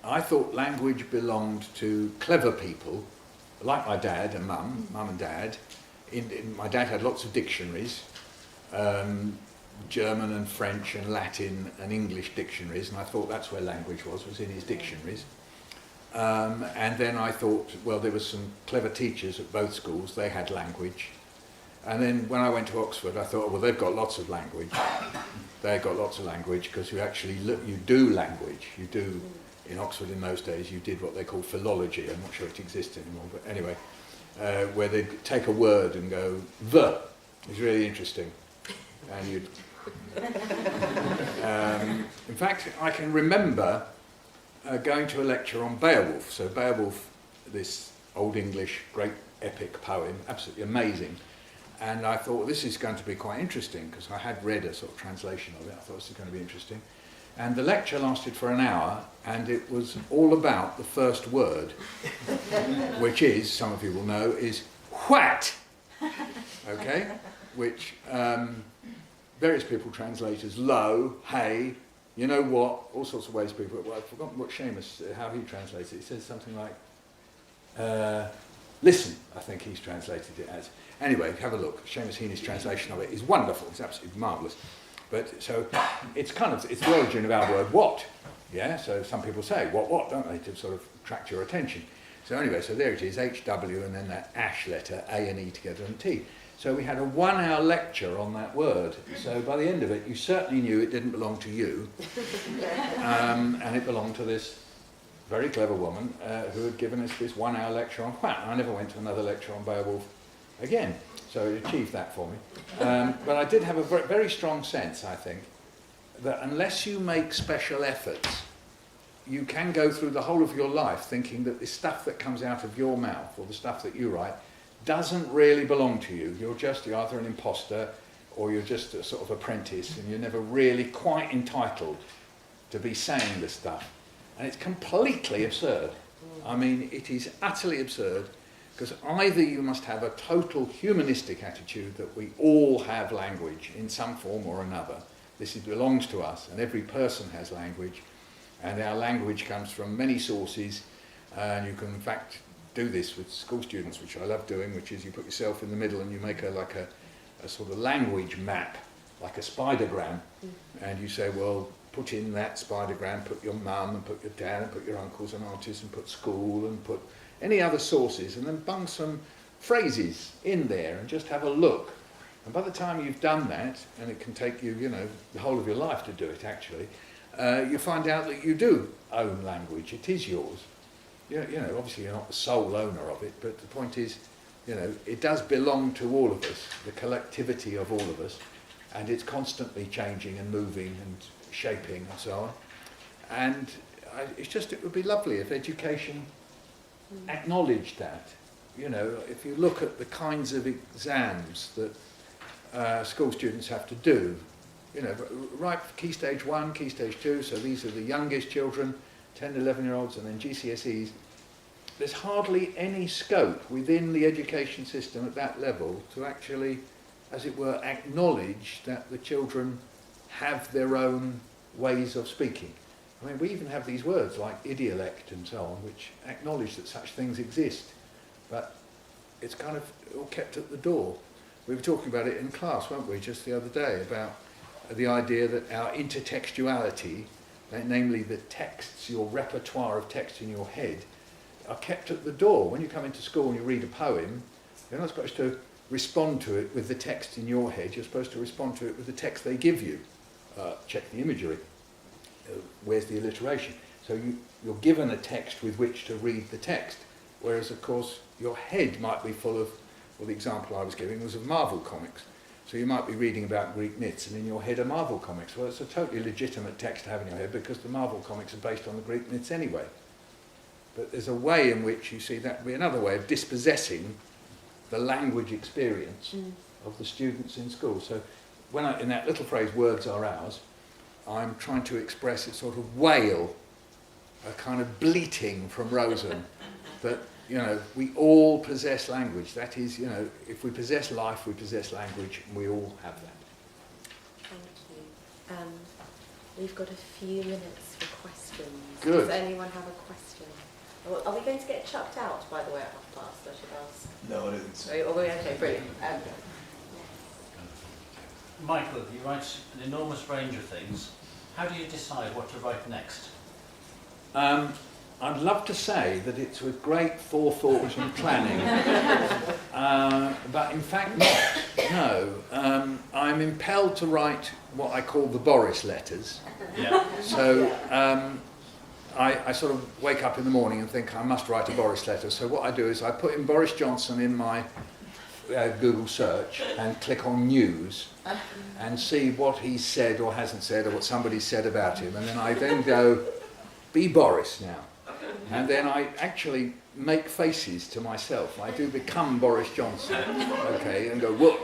I thought language belonged to clever people, like my dad and mum and dad. My dad had lots of dictionaries, German and French and Latin and English dictionaries, and I thought that's where language was in his dictionaries. And then I thought, well, there were some clever teachers at both schools, they had language. And then when I went to Oxford, I thought, well, they've got lots of language. They've got lots of language because you actually you do language. You do, in Oxford in those days, you did what they called philology. I'm not sure it exists anymore, but anyway, where they'd take a word and go, the. It's really interesting. And you'd... in fact, I can remember going to a lecture on Beowulf. So Beowulf, this Old English great epic poem, absolutely amazing. And I thought, well, this is going to be quite interesting, because I had read a sort of translation of it. I thought this is going to be interesting. And the lecture lasted for an hour, and it was all about the first word, which is, some of you will know, is what? Okay? Which various people translate as low, hey, you know what, all sorts of ways people, well, I've forgotten what Seamus, how he translates it. He says something like, listen, I think he's translated it as. Anyway, have a look. Seamus Heaney's translation of it is wonderful. It's absolutely marvellous. But so it's the origin of our word what. Yeah, so some people say what, don't they, to sort of attract your attention. So anyway, so there it is, HW and then that ash letter, A and E together and T. So we had a 1-hour lecture on that word. So by the end of it, you certainly knew it didn't belong to you. And it belonged to this very clever woman who had given us this 1-hour lecture on whack. I never went to another lecture on Beowulf again. So it achieved that for me. But I did have a very strong sense, I think, that unless you make special efforts, you can go through the whole of your life thinking that the stuff that comes out of your mouth or the stuff that you write doesn't really belong to you. You're either an imposter or you're just a sort of apprentice and you're never really quite entitled to be saying this stuff. And it's completely absurd. I mean, it is utterly absurd because either you must have a total humanistic attitude that we all have language in some form or another. This belongs to us and every person has language. And our language comes from many sources, and you can in fact do this with school students, which I love doing, which is you put yourself in the middle and you make a sort of language map, like a spidergram, and you say, well, put in that spidergram, put your mum and put your dad and put your uncles and aunties and put school and put any other sources, and then bung some phrases in there and just have a look. And by the time you've done that, and it can take you, the whole of your life to do it actually, you find out that you do own language. It is yours. Obviously you're not the sole owner of it, but the point is, it does belong to all of us, the collectivity of all of us, and it's constantly changing and moving and shaping and so on. And it would be lovely if education acknowledged that. If you look at the kinds of exams that school students have to do, right for Key Stage 1, Key Stage 2, so these are the youngest children, 10, 11-year-olds, and then GCSEs. There's hardly any scope within the education system at that level to actually, as it were, acknowledge that the children have their own ways of speaking. I mean, we even have these words like idiolect and so on, which acknowledge that such things exist, but it's kind of all kept at the door. We were talking about it in class, weren't we, just the other day, about the idea that our intertextuality, namely the texts, your repertoire of text in your head, are kept at the door. When you come into school and you read a poem, you're not supposed to respond to it with the text in your head, you're supposed to respond to it with the text they give you. Check the imagery. Where's the alliteration? So you're given a text with which to read the text, whereas of course your head might be full of, well, the example I was giving was of Marvel comics. So you might be reading about Greek myths and in your head are Marvel comics. Well, it's a totally legitimate text to have in your head because the Marvel comics are based on the Greek myths anyway. But there's a way in which you see that be another way of dispossessing the language experience of the students in school. So in that little phrase, words are ours, I'm trying to express a sort of wail, a kind of bleating from Rosen that, we all possess language. That is, if we possess life, we possess language, and we all have that. Thank you. We've got a few minutes for questions. Good. Does anyone have a question? Are we going to get chucked out, by the way, at half past? I should ask. No, I don't think so. Okay, brilliant. Michael, you write an enormous range of things. How do you decide what to write next? I'd love to say that it's with great forethought and planning, but in fact not. No, I'm impelled to write what I call the Boris letters. Yeah. So I sort of wake up in the morning and think I must write a Boris letter. So what I do is I put in Boris Johnson in my Google search and click on news and see what he's said or hasn't said or what somebody said about him, and then I then go, be Boris now. And then I actually make faces to myself. I do become Boris Johnson, okay, and go, whoa,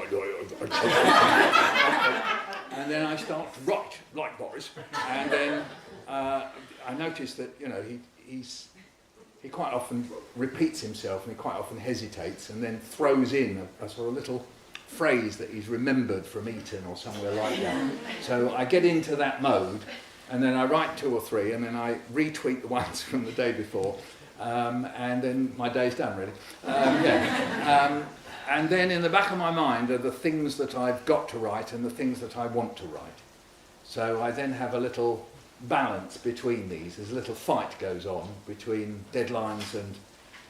and then I start to write like Boris, and then I notice that, he quite often repeats himself and he quite often hesitates and then throws in a sort of little phrase that he's remembered from Eton or somewhere like that. So I get into that mode and then I write 2 or 3 and then I retweet the ones from the day before and then my day's done, really. And then in the back of my mind are the things that I've got to write and the things that I want to write. So I then have a little balance between these. There's a little fight goes on between deadlines and,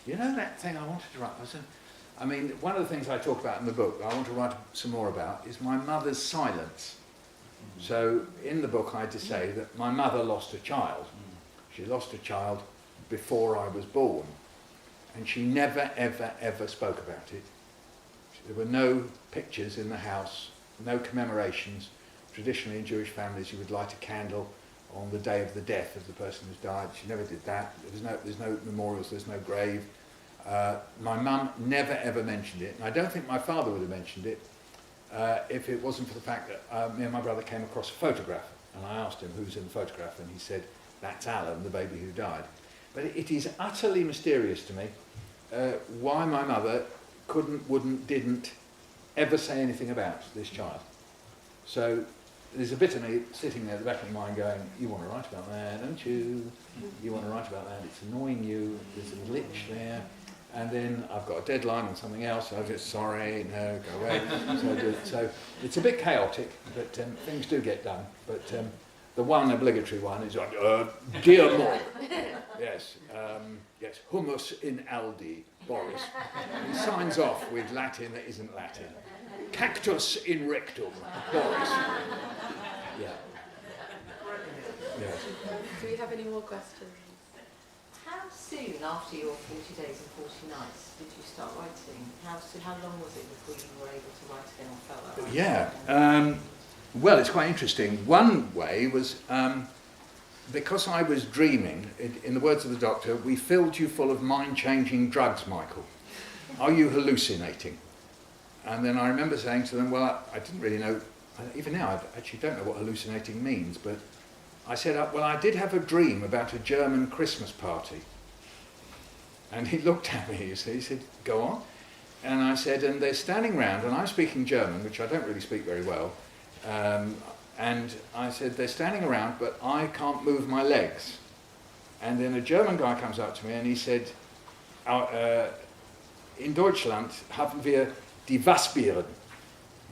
you know, that thing I wanted to write. I mean, one of the things I talk about in the book, I want to write some more about, is my mother's silence. So in the book I just say that my mother lost a child. She lost a child before I was born. And she never, ever, ever spoke about it. There were no pictures in the house, no commemorations. Traditionally in Jewish families you would light a candle on the day of the death of the person who's died. She never did that. There's no memorials, there's no grave. My mum never ever mentioned it, and I don't think my father would have mentioned it if it wasn't for the fact that me and my brother came across a photograph, and I asked him who's in the photograph, and he said, that's Alan, the baby who died. But it is utterly mysterious to me why my mother couldn't, wouldn't, didn't ever say anything about this child. So there's a bit of me sitting there at the back of my mind going, you want to write about that, don't you? You want to write about that, it's annoying you, there's a glitch there. And then I've got a deadline on something else, so I just, sorry, no, go away. So it's a bit chaotic, but things do get done. But the one obligatory one is, dear Mom, yes, yes, hummus in Aldi, Boris. He signs off with Latin that isn't Latin. Cactus in rectum, Boris. Yeah. Yes. Do we have any more questions? How soon after your 40 days and 40 nights did you start writing? How long was it before you were able to write again or felt like writing? Yeah. Well, it's quite interesting. One way was because I was dreaming, in the words of the doctor, we filled you full of mind-changing drugs, Michael. Are you hallucinating? And then I remember saying to them, well, I didn't really know, even now I actually don't know what hallucinating means, but I said, well, I did have a dream about a German Christmas party. And he looked at me, he said, go on. And I said, and they're standing round, and I'm speaking German, which I don't really speak very well, and I said, they're standing around, but I can't move my legs. And then a German guy comes up to me and he said, in Deutschland haben wir die Wasbieren.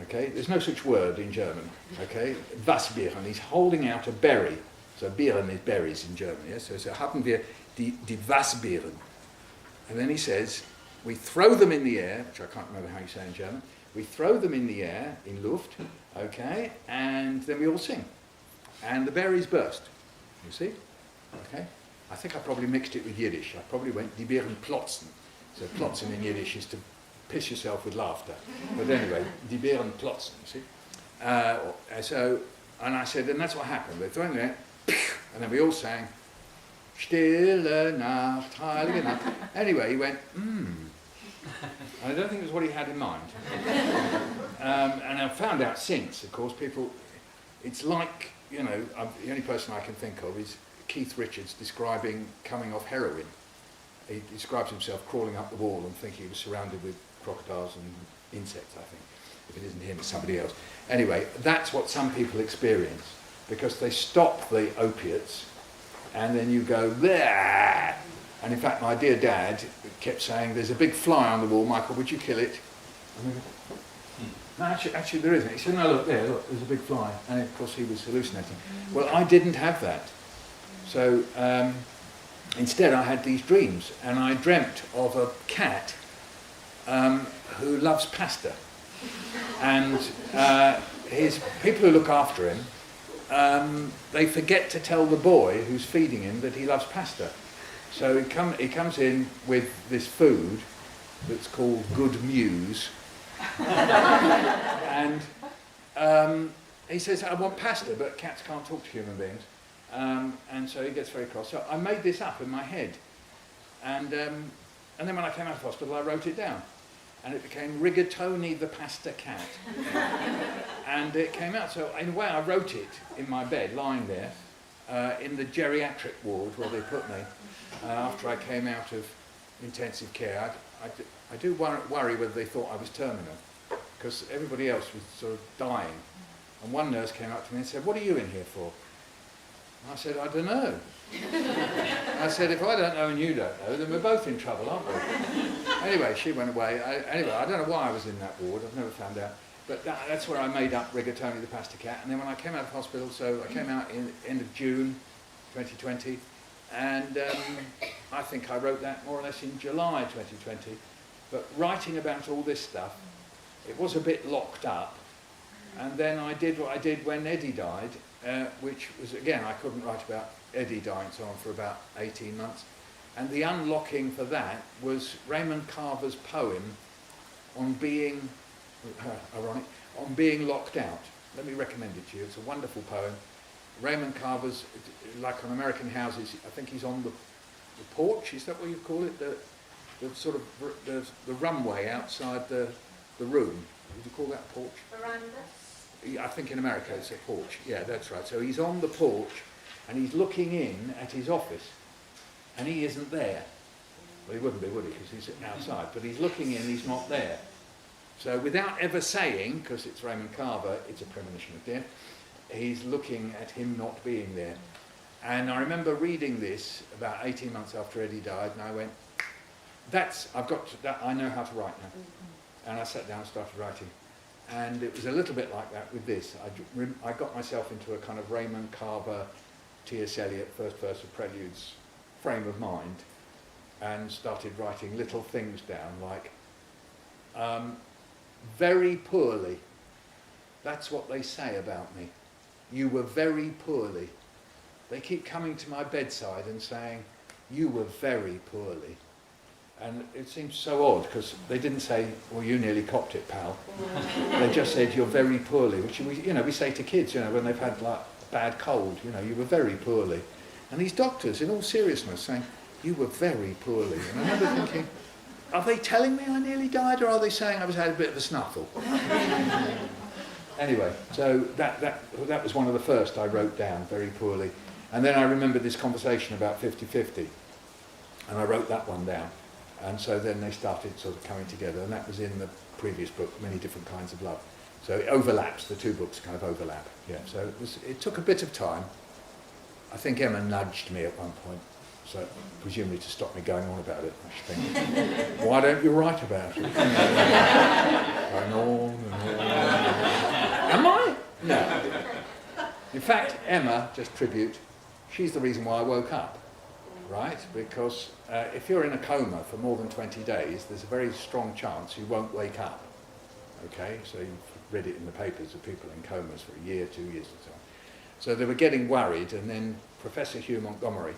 Okay, there's no such word in German. Okay, Wasbieren. He's holding out a berry. So Beeren is berries in German. Yes? So haben wir die Wasbieren. And then he says, we throw them in the air, which I can't remember how you say in German. We throw them in the air, in Luft, okay, and then we all sing. And the berries burst. You see? Okay. I think I probably mixed it with Yiddish. I probably went die Beeren plotzen. So plotzen in Yiddish is to piss yourself with laughter. But anyway, die Beeren plotzen, you see? And I said, and that's what happened. They threw it in there, and then we all sang, Stille Nacht, Heilige Nacht. Anyway, he went, I don't think it was what he had in mind. And I've found out since, of course, people, it's like, you know, the only person I can think of is Keith Richards describing coming off heroin. He describes himself crawling up the wall and thinking he was surrounded with crocodiles and insects, I think. If it isn't him, it's somebody else. Anyway, that's what some people experience, because they stop the opiates and then you go, there. And in fact, my dear dad kept saying, there's a big fly on the wall, Michael, would you kill it? And we go, no, actually there isn't. He said, no, look, there, look, there's a big fly. And of course he was hallucinating. Well, I didn't have that. So instead I had these dreams, and I dreamt of a cat who loves pasta. And his people who look after him, they forget to tell the boy who's feeding him that he loves pasta. So he comes in with this food that's called Good Muse, and he says, I want pasta, but cats can't talk to human beings. And so he gets very cross. So I made this up in my head. And then when I came out of hospital, I wrote it down. And it became Rigatoni the Pasta Cat. And it came out. So in a way, I wrote it in my bed, lying there, in the geriatric ward where they put me, after I came out of intensive care. I do worry whether they thought I was terminal, because everybody else was sort of dying. And one nurse came up to me and said, what are you in here for? I said, I don't know. I said, if I don't know and you don't know, then we're both in trouble, aren't we? Anyway, she went away. I don't know why I was in that ward. I've never found out. But that's where I made up Rigatoni the Pasta Cat. And then when I came out of hospital, so I came out in end of June 2020, and I think I wrote that more or less in July 2020. But writing about all this stuff, it was a bit locked up. And then I did what I did when Eddie died, which was, again, I couldn't write about Eddie dying so on for about 18 months. And the unlocking for that was Raymond Carver's poem on being, ironic, on being locked out. Let me recommend it to you. It's a wonderful poem. Raymond Carver's, like on American Houses, I think he's on the porch, is that what you call it? The sort of, the runway outside the room. Would you call that a porch? Veranda? I think in America it's a porch. Yeah, that's right. So he's on the porch and he's looking in at his office and he isn't there. Well, he wouldn't be, would he? Because he's outside. But he's looking in, he's not there. So without ever saying, because it's Raymond Carver, it's a premonition of death, he's looking at him not being there. And I remember reading this about 18 months after Eddie died, and I went, I know how to write now. And I sat down and started writing. And it was a little bit like that with this. I got myself into a kind of Raymond Carver, T.S. Eliot, first verse of Preludes frame of mind, and started writing little things down like, very poorly. That's what they say about me. You were very poorly. They keep coming to my bedside and saying, you were very poorly. And it seems so odd because they didn't say, well, you nearly copped it, pal. They just said, you're very poorly, which we say to kids, when they've had like a bad cold, you were very poorly. And these doctors, in all seriousness, saying, you were very poorly. And I remember thinking, are they telling me I nearly died, or are they saying I had a bit of a snuffle? Anyway, so that was one of the first I wrote down, very poorly. And then I remember this conversation about 50-50, and I wrote that one down. And so then they started sort of coming together, and that was in the previous book, Many Different Kinds of Love. So it overlaps, the two books kind of overlap. Yeah. So it took a bit of time. I think Emma nudged me at one point, so presumably to stop me going on about it. I should think, why don't you write about it? Going on and on. Am I? No. In fact, Emma, just tribute, she's the reason why I woke up. Right? Because if you're in a coma for more than 20 days, there's a very strong chance you won't wake up. Okay? So you've read it in the papers of people in comas for a year, 2 years and so on. So they were getting worried, and then Professor Hugh Montgomery,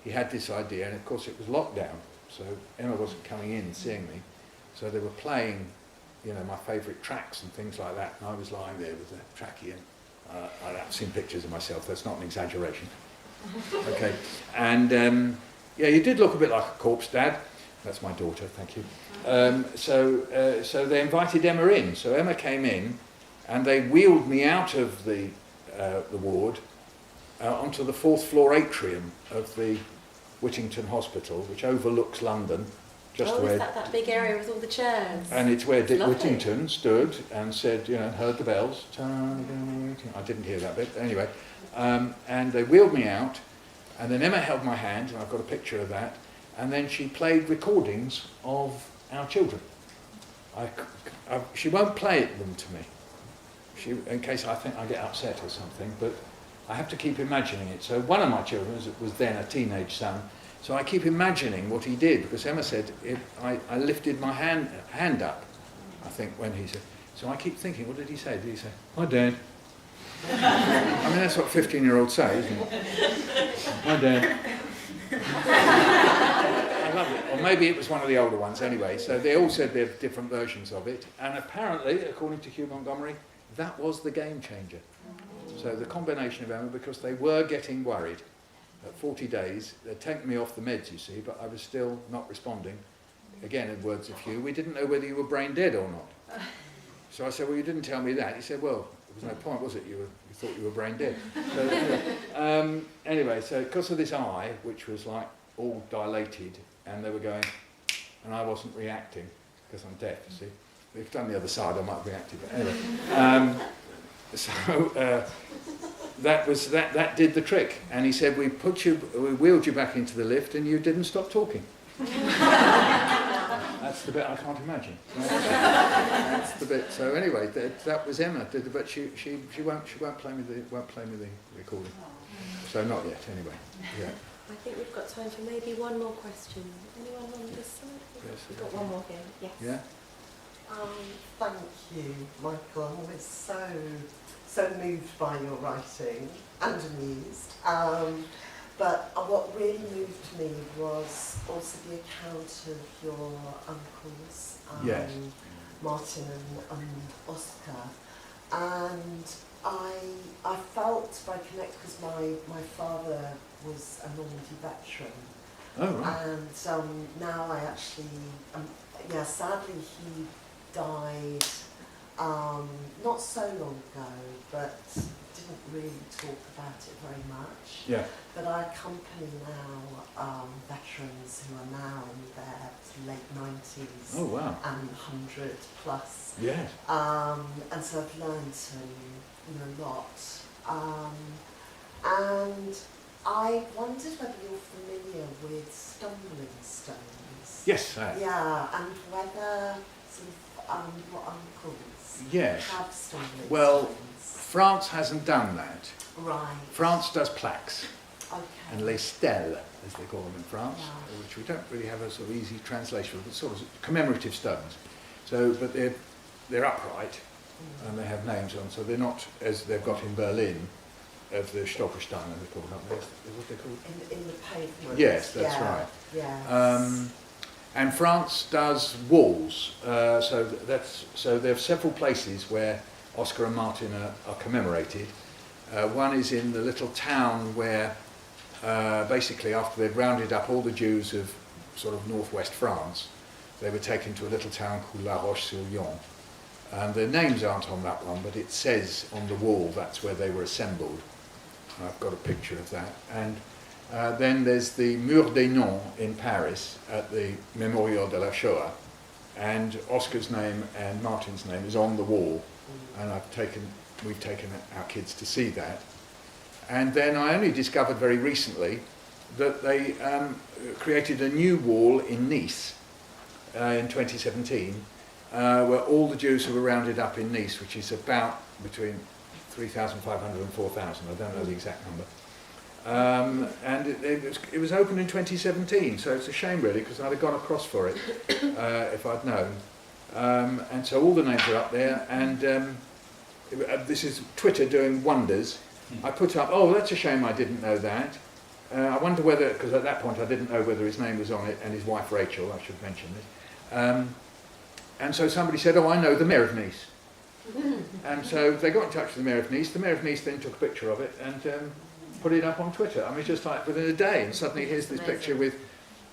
he had this idea, and of course it was lockdown, so Emma wasn't coming in and seeing me. So they were playing, my favourite tracks and things like that, and I was lying there with the trackie, and I've seen pictures of myself, that's not an exaggeration. Okay, and you did look a bit like a corpse, Dad. That's my daughter, thank you. So they invited Emma in. So Emma came in, and they wheeled me out of the ward onto the 4th floor atrium of the Whittington Hospital, which overlooks London. Just where is that big area with all the chairs? And it's where Dick Lovely. Whittington stood and said, heard the bells. I didn't hear that bit, anyway. And they wheeled me out, and then Emma held my hand, and I've got a picture of that, and then she played recordings of our children. She won't play them to me, in case I think I get upset or something, but I have to keep imagining it. So one of my children was then a teenage son, so I keep imagining what he did, because Emma said, I lifted my hand up, I think, when he said, so I keep thinking, what did he say? Did he say, hi, Dad? I mean, that's what 15-year-olds say, isn't it? Hi, Dad. I love it. Or maybe it was one of the older ones anyway. So they all said they have different versions of it. And apparently, according to Hugh Montgomery, that was the game changer. So the combination of Emma, because they were getting worried. At 40 days, they'd taken me off the meds, you see, but I was still not responding. Again, in words of Hugh, we didn't know whether you were brain dead or not. So I said, well, you didn't tell me that. He said, well, there was no point, was it? You thought you were brain dead. So anyway, so because of this eye, which was like all dilated, and they were going, and I wasn't reacting, because I'm deaf, you see. If I'd done the other side, I might have reacted. But anyway, that did the trick. And he said, we wheeled you back into the lift and you didn't stop talking. That's the bit I can't imagine. That's the bit. So anyway, that was Emma. But she won't play me the recording. So not yet. Anyway. Yeah. I think we've got time for maybe one more question. Anyone on this side? Yes, We've got one more here. Yes. Yeah. Thank you, Michael. I'm always so moved by your writing and amused. But what really moved me was also the account of your uncles, Yes. Martin and Oscar. And I felt I connect because my father was a Normandy veteran. Oh right. And now I actually, sadly he died not so long ago, but didn't really talk about it very much. Yeah. But I accompany now veterans who are now in their late 90s Oh wow. and 100 plus. Yes. And so I've learned a lot. And I wondered whether you're familiar with stumbling stones. Yes. I am. Yeah, and whether sort of your uncles Yes. have stumbling Well, stones. France hasn't done that. Right. France does plaques Okay. and les stèles, as they call them in France, Yeah. which we don't really have a sort of easy translation of, but sort of commemorative stones. So, but they're upright and they have names on, so they're not as they've got in Berlin of the Stolpersteine, as they're called, aren't they? Is what they're called? In the pavement. Yes, that's yeah. right. Yes. And France does walls, so there are several places where Oscar and Martin are commemorated. One is in the little town where, basically, after they'd rounded up all the Jews of sort of northwest France, they were taken to a little town called La Roche-sur-Yon. And their names aren't on that one, but it says on the wall that's where they were assembled. I've got a picture of that. And then there's the Mur des Noms in Paris at the Mémorial de la Shoah. And Oscar's name and Martin's name is on the wall. And we've taken our kids to see that. And then I only discovered very recently that they created a new wall in Nice in 2017, where all the Jews who were rounded up in Nice, which is about between 3,500 and 4,000, I don't know the exact number. And it was opened in 2017, so it's a shame really, because I'd have gone across for it if I'd known. And so all the names are up there, and this is Twitter doing wonders. I put up, oh, that's a shame I didn't know that. I wonder whether, because at that point I didn't know whether his name was on it, and his wife Rachel, I should mention this. And so somebody said, oh, I know the Mayor of Nice. And so they got in touch with the Mayor of Nice. The Mayor of Nice then took a picture of it and put it up on Twitter. I mean, just like within a day, and suddenly here's this picture with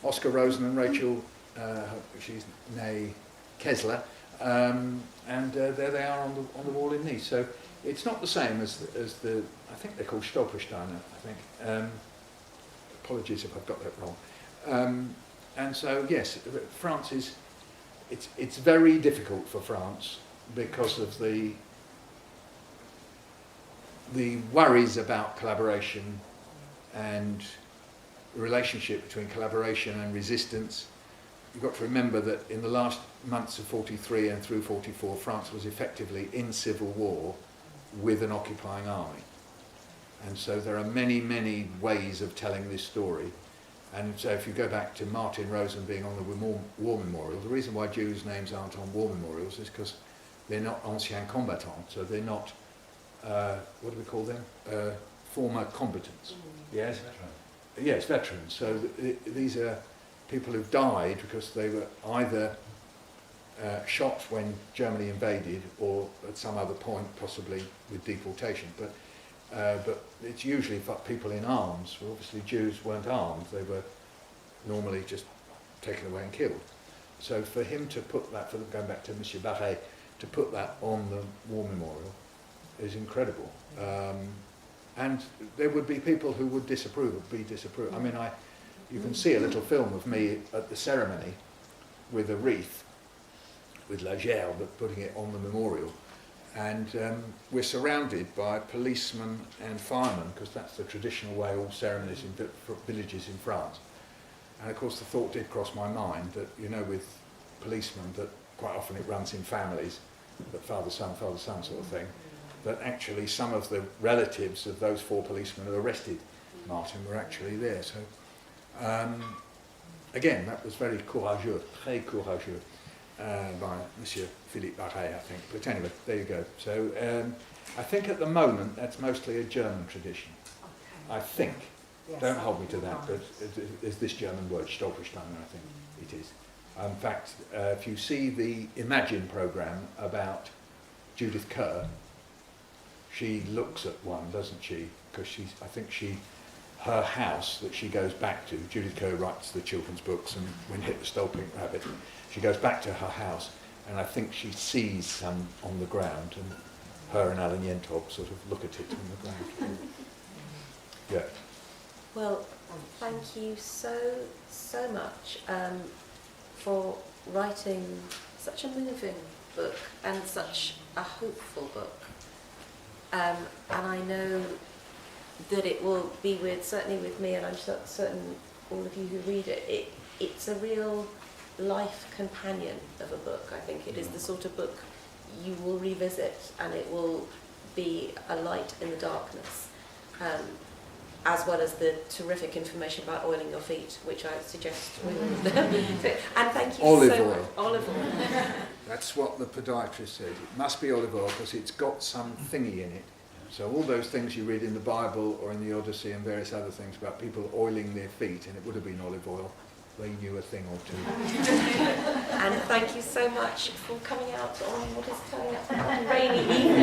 Oscar Rosen and Rachel, she's née Kessler, and there they are on the wall in Nice. So it's not the same as the I think they're called Stolpersteine, I think. Apologies if I've got that wrong. And so yes, France is it's very difficult for France because of the worries about collaboration and the relationship between collaboration and resistance. You've got to remember that in the last months of 43 and through 44, France was effectively in civil war with an occupying army. And so there are many, many ways of telling this story. And so if you go back to Martin Rosen being on the war memorial, the reason why Jews' names aren't on war memorials is because they're not anciens combattants, so they're not, what do we call them? Former combatants. Yes? Yes, veterans. So these are people who've died because they were either shot when Germany invaded or at some other point, possibly with deportation. But it's usually for people in arms. Well, obviously Jews weren't armed. They were normally just taken away and killed. So for him to put that, going back to Monsieur Barré, to put that on the war memorial is incredible. And there would be people who would disapprove. I mean, you can see a little film of me at the ceremony with a wreath, with La Gerbe, putting it on the memorial. and we're surrounded by policemen and firemen, because that's the traditional way all ceremonies in villages in France. And of course the thought did cross my mind that, you know, with policemen, that quite often it runs in families, that father-son sort of thing, that actually some of the relatives of those 4 policemen who arrested Martin were actually there. So again, that was very courageux, très courageux, by Monsieur Philippe Barret, I think. But anyway, there you go. So I think at the moment that's mostly a German tradition. Okay. I think. Yes. Don't hold me to that, but there's this German word, Stolperstein, I think it is. In fact, if you see the Imagine programme about Judith Kerr, she looks at one, doesn't she? Because I think her house that she goes back to, Judith Kerr writes the children's books, and When Hit the Stolping Rabbit, she goes back to her house, and I think she sees some on the ground, and her and Alan Yentob sort of look at it on the ground. Yeah. Well, thank you so much for writing such a moving book and such a hopeful book. And I know that it will be certainly with me, and I'm certain all of you who read it, it's a real life companion of a book. I think it is the sort of book you will revisit, and it will be a light in the darkness. As well as the terrific information about oiling your feet, which I suggest we all do. And thank you Olive so oil. much. Olive oil. That's what the podiatrist said. It must be olive oil because it's got some thingy in it. So all those things you read in the Bible or in the Odyssey and various other things about people oiling their feet, and it would have been olive oil, they knew a thing or two. And thank you so much for coming out on what is turning out to be a rainy evening.